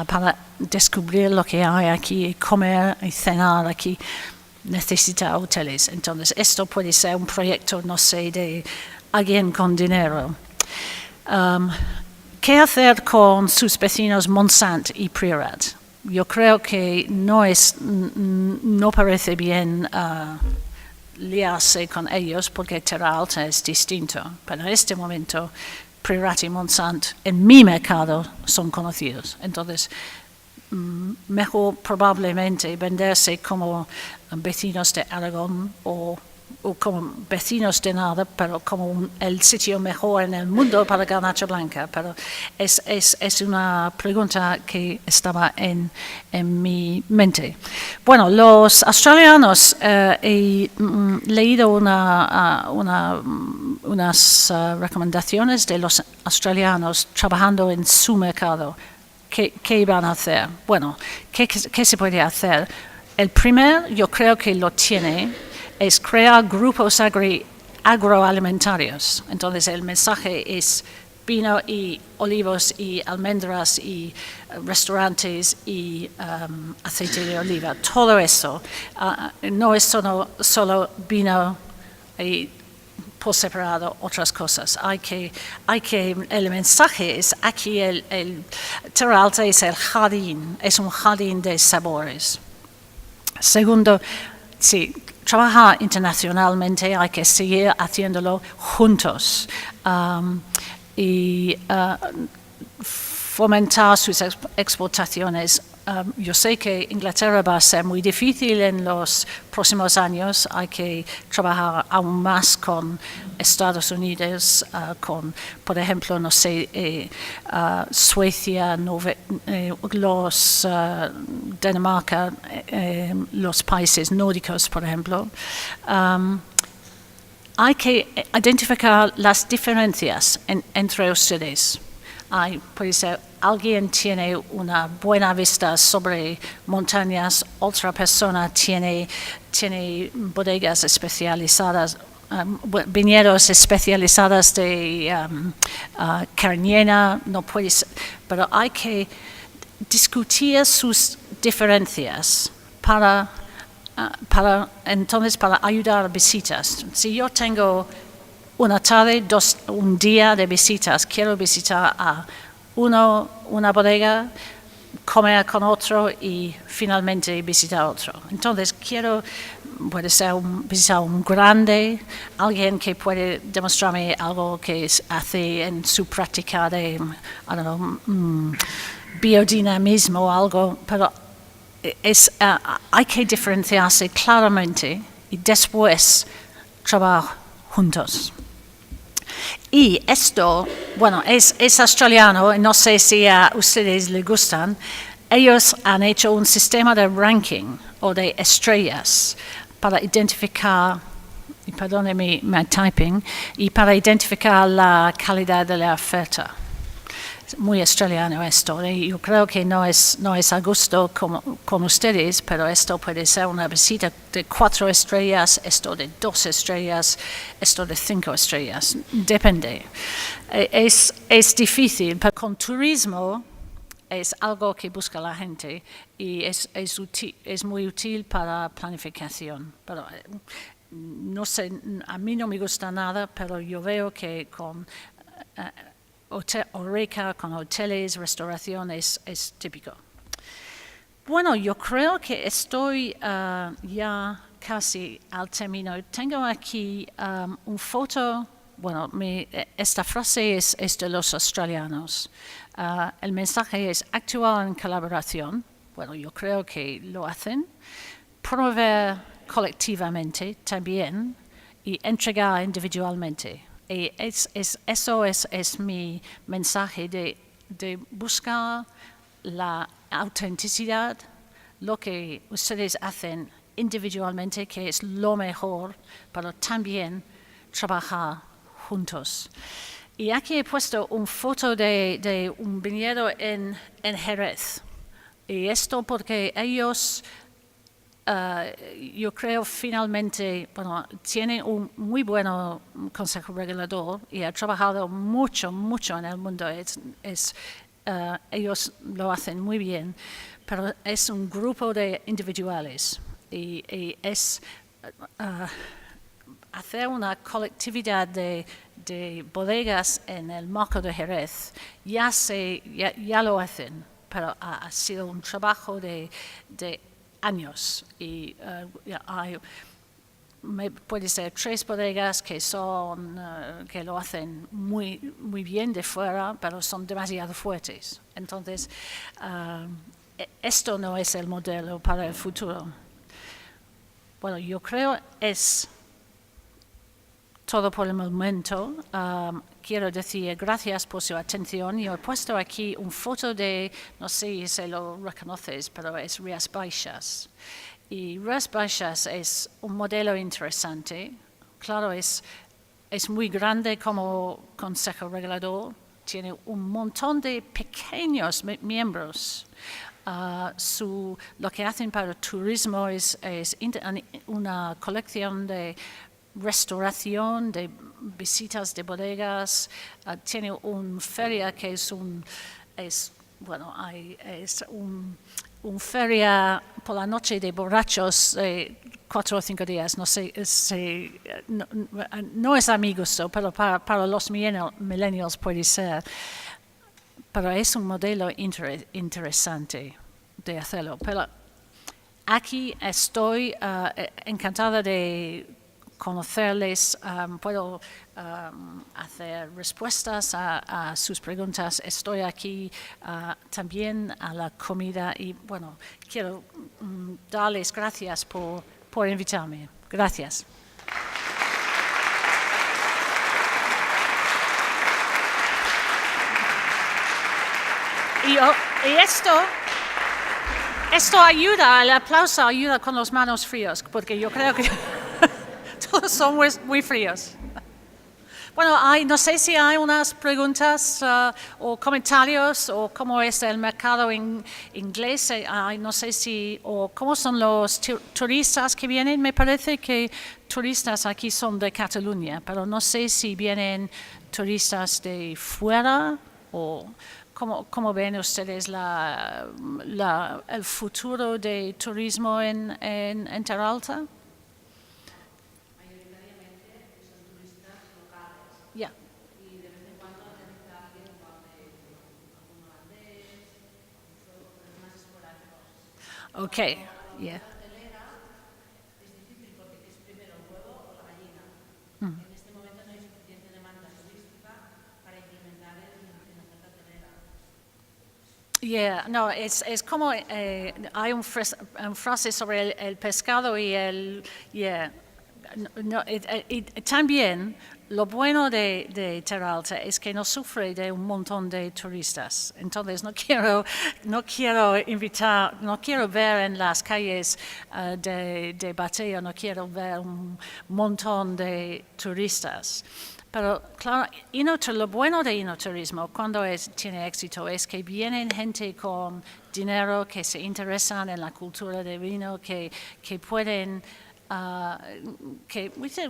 para descubrir lo que hay aquí, comer y cenar aquí, necesita hoteles. Entonces, esto puede ser un proyecto, no sé, de alguien con dinero. ¿Qué hacer con sus vecinos Montsant y Priorat? Yo creo que no parece bien liarse con ellos porque Terra Alta es distinto. Pero en este momento, Priorat y Montsant en mi mercado son conocidos. Entonces, mejor probablemente venderse como vecinos de Aragón o como vecinos de nada, pero como el sitio mejor en el mundo para Garnacha Blanca. Pero es una pregunta que estaba en mi mente. Bueno, los australianos, he leído unas recomendaciones de los australianos trabajando en su mercado. ¿Qué van a hacer? Bueno, ¿qué se puede hacer? El primer, yo creo que lo tiene, es crear grupos agroalimentarios. Entonces el mensaje es vino y olivos y almendras y restaurantes y aceite de oliva. Todo eso no es solo vino y por separado otras cosas. El mensaje es aquí el Terra Alta es el jardín, es un jardín de sabores. Segundo, sí, trabajar internacionalmente, hay que seguir haciéndolo juntos y fomentar sus exportaciones. Yo sé que Inglaterra va a ser muy difícil en los próximos años. Hay que trabajar aún más con Estados Unidos, por ejemplo, no sé, Suecia, Dinamarca, los países nórdicos, por ejemplo. Hay que identificar las diferencias entre ustedes. Puede ser, alguien tiene una buena vista sobre montañas, otra persona tiene bodegas especializadas, viñedos especializadas de carniena, no puede ser, pero hay que discutir sus diferencias para ayudar a visitas. Si yo tengo una tarde, un día de visitas, quiero visitar a una bodega, comer con otro y finalmente visitar otro. Entonces puede ser visitar un grande, alguien que puede demostrarme algo que hace en su práctica de, biodinamismo o algo, pero hay que diferenciarse claramente y después trabajar juntos. Y esto, bueno, es australiano, no sé si a ustedes les gustan. Ellos han hecho un sistema de ranking o de estrellas para identificar, y perdónenme mi typing, y para identificar la calidad de la oferta. Es muy australiano esto, y yo creo que no es a gusto con ustedes, pero esto puede ser una visita de 4 estrellas, esto de 2 estrellas, esto de 5 estrellas, depende. Es difícil, pero con turismo es algo que busca la gente y es muy útil para planificación. Pero no sé, a mí no me gusta nada, pero yo veo que con Oreca, con hoteles, restauración es típico. Bueno, yo creo que estoy ya casi al término. Tengo aquí una foto. Bueno, esta frase es de los australianos. El mensaje es actuar en colaboración. Bueno, yo creo que lo hacen. Promover colectivamente también y entregar individualmente. Y eso es mi mensaje de buscar la autenticidad, lo que ustedes hacen individualmente, que es lo mejor, pero también trabajar juntos. Y aquí he puesto una foto de un viñedo en Jerez. Y esto porque ellos, yo creo finalmente, bueno, tienen un muy buen consejo regulador y ha trabajado mucho en el mundo. Ellos lo hacen muy bien, pero es un grupo de individuales y es hacer una colectividad de bodegas en el marco de Jerez. Ya lo hacen, pero ha sido un trabajo de años y puede ser 3 bodegas que lo hacen muy bien de fuera, pero son demasiado fuertes. Entonces, esto no es el modelo para el futuro. Bueno, yo creo es todo por el momento. Quiero decir gracias por su atención. Yo he puesto aquí una foto no sé si lo reconoces, pero es Rías Baixas. Y Rías Baixas es un modelo interesante. Claro, es muy grande como consejo regulador. Tiene un montón de pequeños miembros. Lo que hacen para el turismo es una colección de restauración, de visitas de bodegas. Tiene una feria que es una feria por la noche de borrachos 4 o 5 días. No sé, no es a mi gusto, pero para los millennials puede ser. Pero es un modelo interesante de hacerlo. Pero aquí estoy encantada de conocerles, puedo hacer respuestas a sus preguntas. Estoy aquí también a la comida y bueno, quiero darles gracias por invitarme. Gracias. Y esto ayuda, el aplauso ayuda con las manos frías, porque yo creo que todos son muy fríos. Bueno, no sé si hay unas preguntas o comentarios o cómo es el mercado en inglés. No sé o cómo son los turistas que vienen. Me parece que turistas aquí son de Cataluña, pero no sé si vienen turistas de fuera o cómo ven ustedes el futuro de turismo en Terra Alta. Yeah. Y de vez en cuando aterriza alguien de algún holandés, pero más esporádicos. Okay. Yeah. La hotelera es difícil porque es primero el huevo o la gallina. En este momento no hay suficiente demanda turística para implementar en oferta hotelera. Yeah, no, es como hay una frase sobre el pescado y el y también lo bueno de Terra Alta es que no sufre de un montón de turistas. Entonces no quiero ver en las calles de Bateo, no quiero ver un montón de turistas. Pero claro, lo bueno de enoturismo cuando tiene éxito es que vienen gente con dinero que se interesan en la cultura del vino, que pueden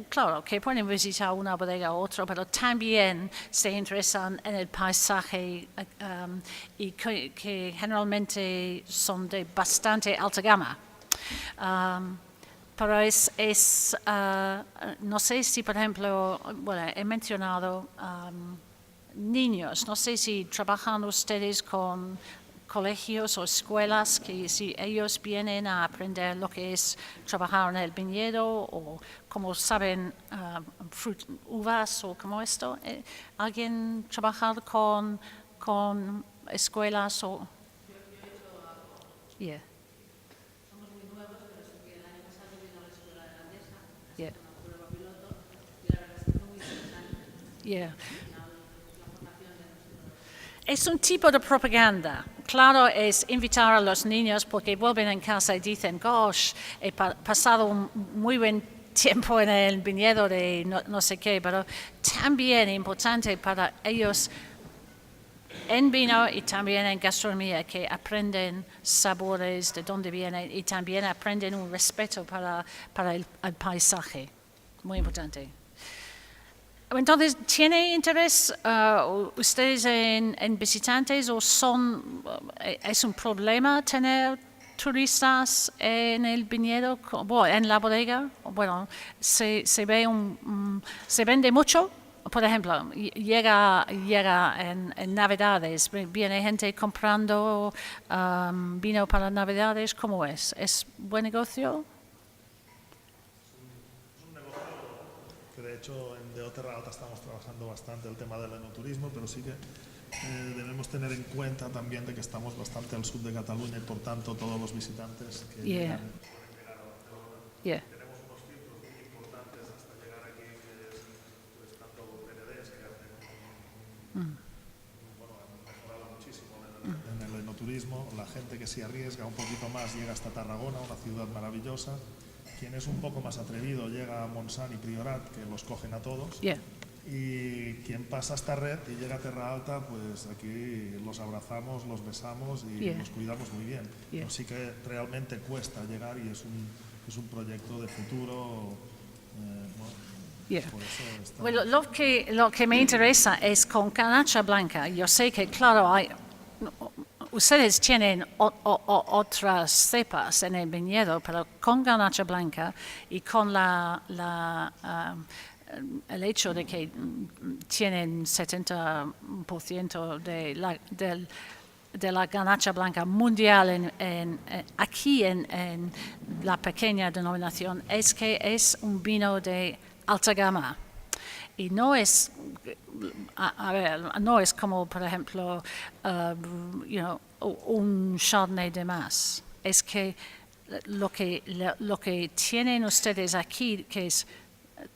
claro, que pueden visitar una bodega u otra, pero también se interesan en el paisaje y que generalmente son de bastante alta gama. Pero no sé si, por ejemplo, bueno, he mencionado niños, no sé si trabajan ustedes con colegios o escuelas que si ellos vienen a aprender lo que es trabajar en el viñedo o como saben uvas o como esto, ¿alguien trabajar con escuelas o...? Yeah. Somos muy nuevos, pero sí que el año pasado vino a la escuela de Gandesa, a Yeah. hacer una prueba piloto, y la verdad es que fue muy interesante. Yeah. La formación de nuestros... Es un tipo de propaganda. Claro, es invitar a los niños porque vuelven en casa y dicen, gosh, he pasado un muy buen tiempo en el viñedo de no sé qué, pero también importante para ellos en vino y también en gastronomía, que aprenden sabores, de dónde vienen y también aprenden un respeto para el paisaje. Muy importante. Entonces, ¿tiene interés ustedes en visitantes o es un problema tener turistas en el viñedo, en la bodega? Bueno, se vende mucho. Por ejemplo, llega en Navidades, viene gente comprando vino para Navidades. ¿Cómo es? ¿Es buen negocio? Que de hecho en de Terra Alta estamos trabajando bastante el tema del enoturismo, pero sí que debemos tener en cuenta también de que estamos bastante al sur de Cataluña y por tanto todos los visitantes que llegan pueden llegar a Barcelona. Tenemos unos filtros muy importantes hasta llegar aquí, que es pues, tanto PNDs que hacen bueno, han mejorado muchísimo en el enoturismo, la gente que se arriesga un poquito más llega hasta Tarragona, una ciudad maravillosa. Quien es un poco más atrevido llega a Montsant y Priorat, que los cogen a todos. Yeah. Y quien pasa esta red y llega a Terra Alta, pues aquí los abrazamos, los besamos y los cuidamos muy bien. Pero sí que realmente cuesta llegar y es un proyecto de futuro. Por eso Bueno, lo que me interesa es con Garnacha Blanca. Yo sé que, claro, ustedes tienen otras cepas en el viñedo, pero con Garnacha Blanca y con el hecho de que tienen 70% de la Garnacha Blanca mundial aquí en la pequeña denominación, es que es un vino de alta gama. Y no es, no es como, por ejemplo, un Chardonnay de más. Es que lo que tienen ustedes aquí, que es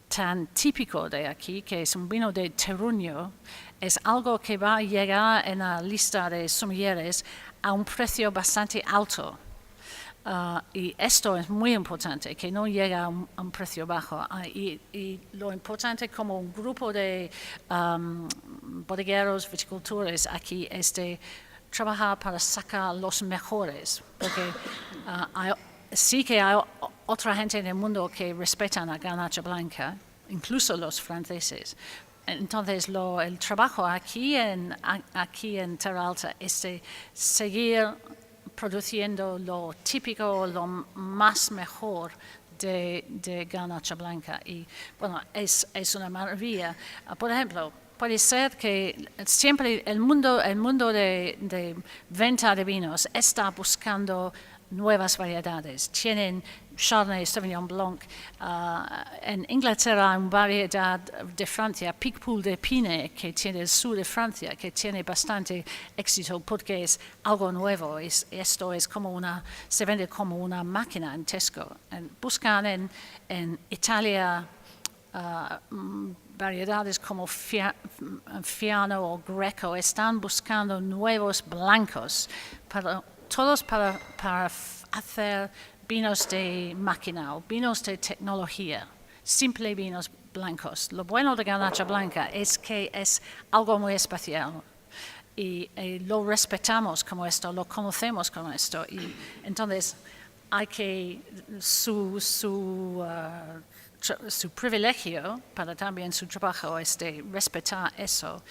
tan típico de aquí, que es un vino de terruño, es algo que va a llegar en la lista de sommeliers a un precio bastante alto. Y esto es muy importante, que no llega a un precio bajo. Y lo importante como un grupo de bodegueros, viticultores aquí es de trabajar para sacar los mejores, porque sí que hay otra gente en el mundo que respetan a Garnacha Blanca, incluso los franceses. Entonces, el trabajo aquí en Terra Alta es de seguir produciendo lo típico, lo más mejor de Garnacha Blanca. Y bueno, es una maravilla. Por ejemplo, puede ser que siempre el mundo de venta de vinos está buscando nuevas variedades. Tienen Chardonnay, Sauvignon Blanc. En Inglaterra hay una variedad de Francia, Picpoul de Pine, que tiene el sur de Francia, que tiene bastante éxito porque es algo nuevo. Esto es como se vende como una máquina en Tesco. Buscan en Italia variedades como Fiano o Greco. Están buscando nuevos blancos, todos para hacer vinos de máquina o vinos de tecnología, simple vinos blancos. Lo bueno de Garnacha Blanca es que es algo muy especial y lo respetamos como esto, lo conocemos como esto. Y entonces, hay que su privilegio para también su trabajo es de respetar eso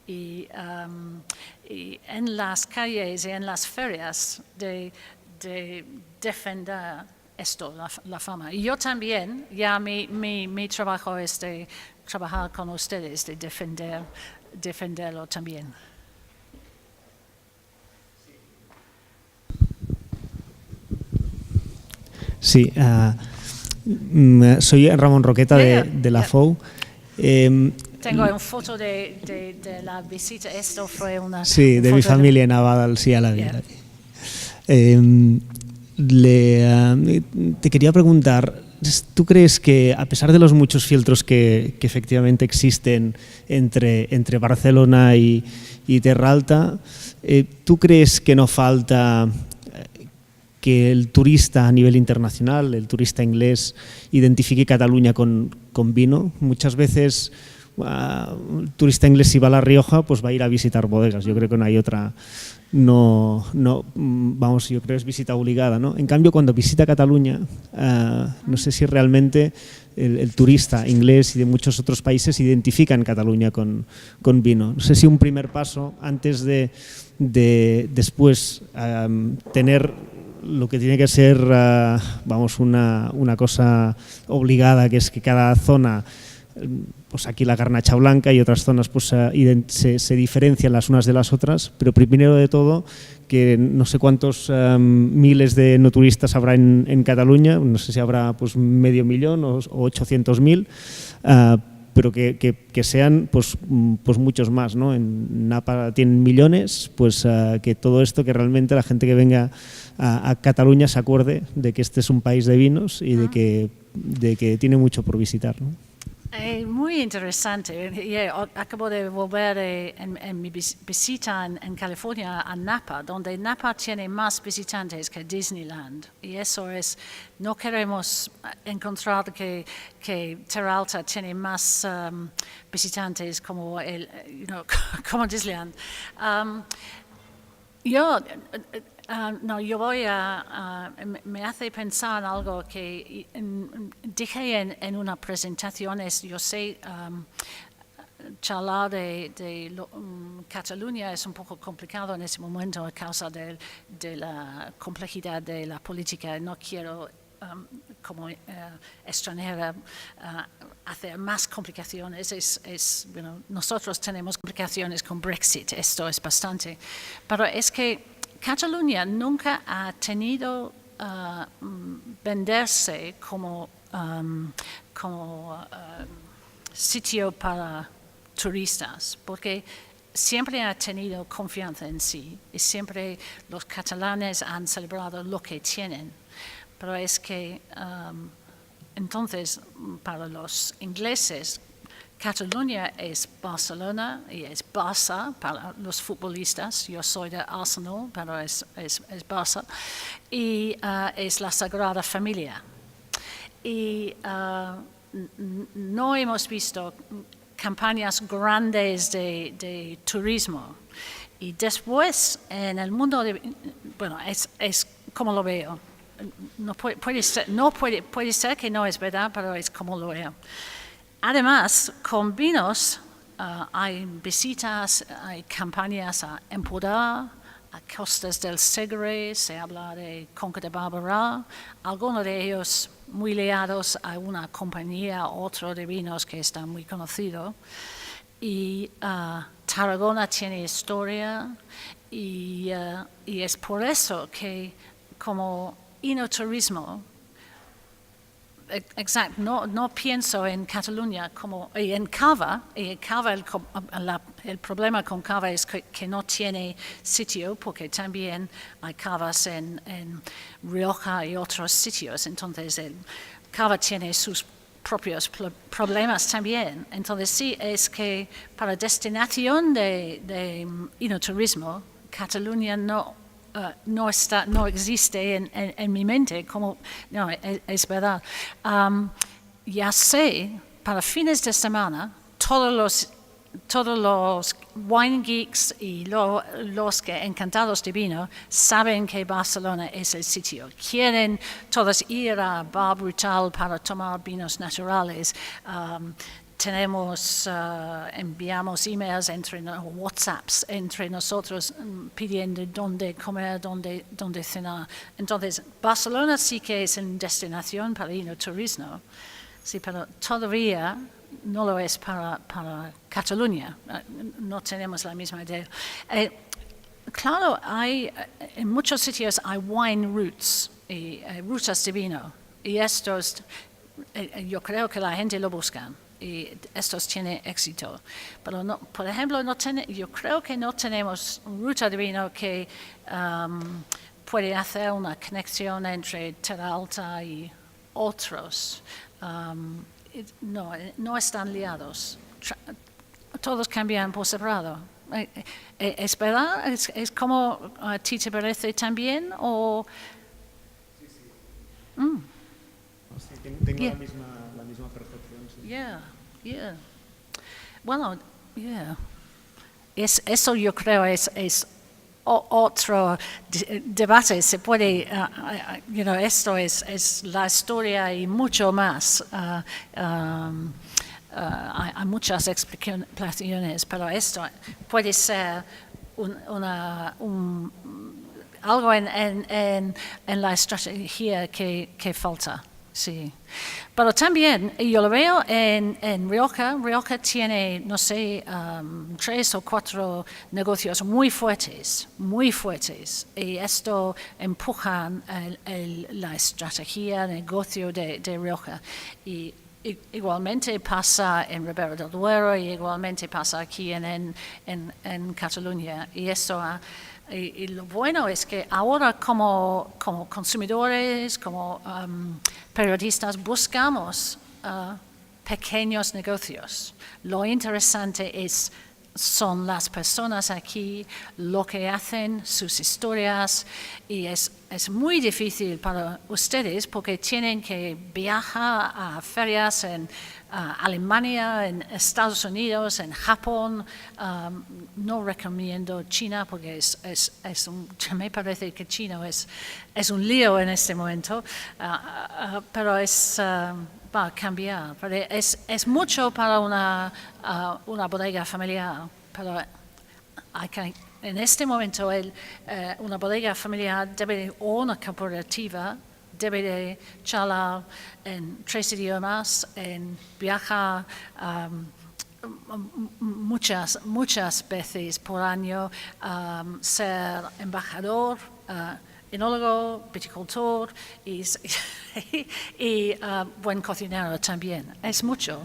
y en las calles y en las ferias de defender esto, la fama. Y yo también, ya mi trabajo es de trabajar con ustedes, de defenderlo también. Sí, soy Ramón Roqueta de la FOU. Tengo una foto de la visita, esto fue una... Sí, de mi familia en Abadal, sí, a la vida. Te quería preguntar, ¿tú crees que a pesar de los muchos filtros que efectivamente existen entre Barcelona y Terra Alta, ¿tú crees que no falta que el turista a nivel internacional, el turista inglés, identifique Cataluña con vino? Muchas veces el turista inglés, si va a La Rioja, pues va a ir a visitar bodegas. Yo creo que no hay otra, vamos, yo creo que es visita obligada, ¿no? En cambio, cuando visita Cataluña, no sé si realmente el turista inglés y de muchos otros países identifican Cataluña con vino. No sé si un primer paso, antes de después tener lo que tiene que ser, vamos, una cosa obligada, que es que cada zona, pues aquí la garnacha blanca y otras zonas pues se diferencian las unas de las otras, pero primero de todo que no sé cuántos miles de enoturistas habrá en Cataluña, no sé si habrá pues 500.000 o 800.000, pero que sean pues muchos más, ¿no? En Napa tienen millones, pues que todo esto, que realmente la gente que venga a Cataluña se acuerde de que este es un país de vinos y de que tiene mucho por visitar, ¿no? Muy interesante. Acabo de volver en mi visita en California a Napa, donde Napa tiene más visitantes que Disneyland. Y eso es, no queremos encontrar que Terra Alta tiene más visitantes como Disneyland. Me hace pensar en algo que dije en una presentación, yo sé, charlar de Cataluña es un poco complicado en ese momento a causa de la complejidad de la política. No quiero, como extranjera, hacer más complicaciones. Nosotros tenemos complicaciones con Brexit, esto es bastante. Pero es que Cataluña nunca ha tenido venderse como sitio para turistas, porque siempre ha tenido confianza en sí y siempre los catalanes han celebrado lo que tienen. Pero es que entonces para los ingleses Cataluña es Barcelona y es Barça para los futbolistas. Yo soy de Arsenal, pero es Barça. Y es la Sagrada Familia. Y no hemos visto campañas grandes de turismo. Y después, en el mundo es como lo veo. Puede ser que no es verdad, pero es como lo veo. Además, con vinos hay visitas, hay campañas a Empordà, a costas del Segre, se habla de Conca de Barberá, algunos de ellos muy liados a una compañía, otro de vinos que está muy conocido. Y Tarragona tiene historia y es por eso que como enoturismo, exacto, no pienso en Cataluña como en Cava. El problema con Cava es que no tiene sitio, porque también hay cavas en Rioja y otros sitios. Entonces, Cava tiene sus propios problemas también. Entonces, sí, es que para destinación de enoturismo, Cataluña no existe en mi mente, como no, es verdad. Ya sé, para fines de semana, todos los todos los wine geeks y los que encantados de vino saben que Barcelona es el sitio. Quieren todos ir a Bar Brutal para tomar vinos naturales. Enviamos emails WhatsApps entre nosotros pidiendo dónde comer, dónde cenar. Entonces, Barcelona sí que es una destinación para enoturismo, sí, pero todavía no lo es para Cataluña. No tenemos la misma idea. Claro, en muchos sitios hay wine routes, rutas de vino, y estos, yo creo que la gente lo busca. Y estos tienen éxito. Pero, no, por ejemplo, yo creo que no tenemos ruta de vino que puede hacer una conexión entre Terra Alta y otros. No están liados. Todos cambian por separado. ¿Es verdad? ¿Es como a ti te parece también? ¿O? Sí, sí. Sí, tengo la misma percepción. Sí. Yeah. Bueno, yeah. Eso yo creo es otro debate. Se puede, esto es la historia y mucho más. Hay muchas explicaciones, pero esto puede ser algo en la estrategia que falta. Sí, pero también yo lo veo en Rioja. Rioja tiene, no sé, 3 o 4 negocios muy fuertes, y esto empuja la estrategia, el negocio de Rioja. Y igualmente pasa en Ribera del Duero y igualmente pasa aquí en Cataluña. Y eso y lo bueno es que ahora como consumidores, como periodistas, buscamos pequeños negocios. Lo interesante son las personas aquí, lo que hacen, sus historias, y es muy difícil para ustedes porque tienen que viajar a ferias en Alemania, en Estados Unidos, en Japón. No recomiendo China porque me parece que China es un lío en este momento, pero va a cambiar. Pero es mucho para una bodega familiar, pero en este momento una bodega familiar o una cooperativa debe de charlar en 3 idiomas, viajar muchas veces por año, ser embajador, enólogo, viticultor y buen cocinero también. Es mucho.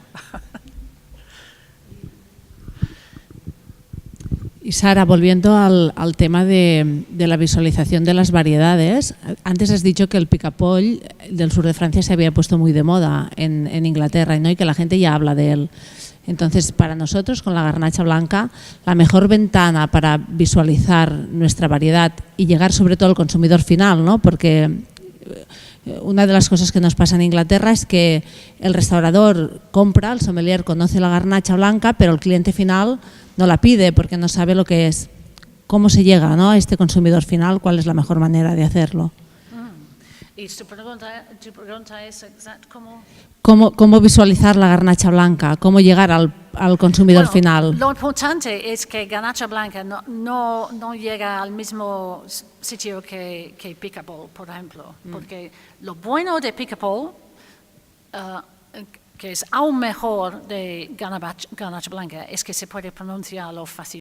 Y Sara, volviendo al tema de la visualización de las variedades, antes has dicho que el picapoll del sur de Francia se había puesto muy de moda en Inglaterra, ¿no? Y que la gente ya habla de él. Entonces, para nosotros, con la garnacha blanca, la mejor ventana para visualizar nuestra variedad y llegar sobre todo al consumidor final, ¿no? Porque una de las cosas que nos pasa en Inglaterra es que el restaurador compra, el sommelier conoce la garnacha blanca, pero el cliente final no la pide porque no sabe lo que es. ¿Cómo se llega, ¿no?, a este consumidor final? ¿Cuál es la mejor manera de hacerlo? Y tu pregunta es ¿Cómo visualizar la garnacha blanca? ¿Cómo llegar al consumidor final? Lo importante es que garnacha blanca no llega al mismo sitio que picapoll, por ejemplo. Porque lo bueno de picapoll, que es aún mejor de garnacha blanca, es que se puede pronunciarlo fácilmente.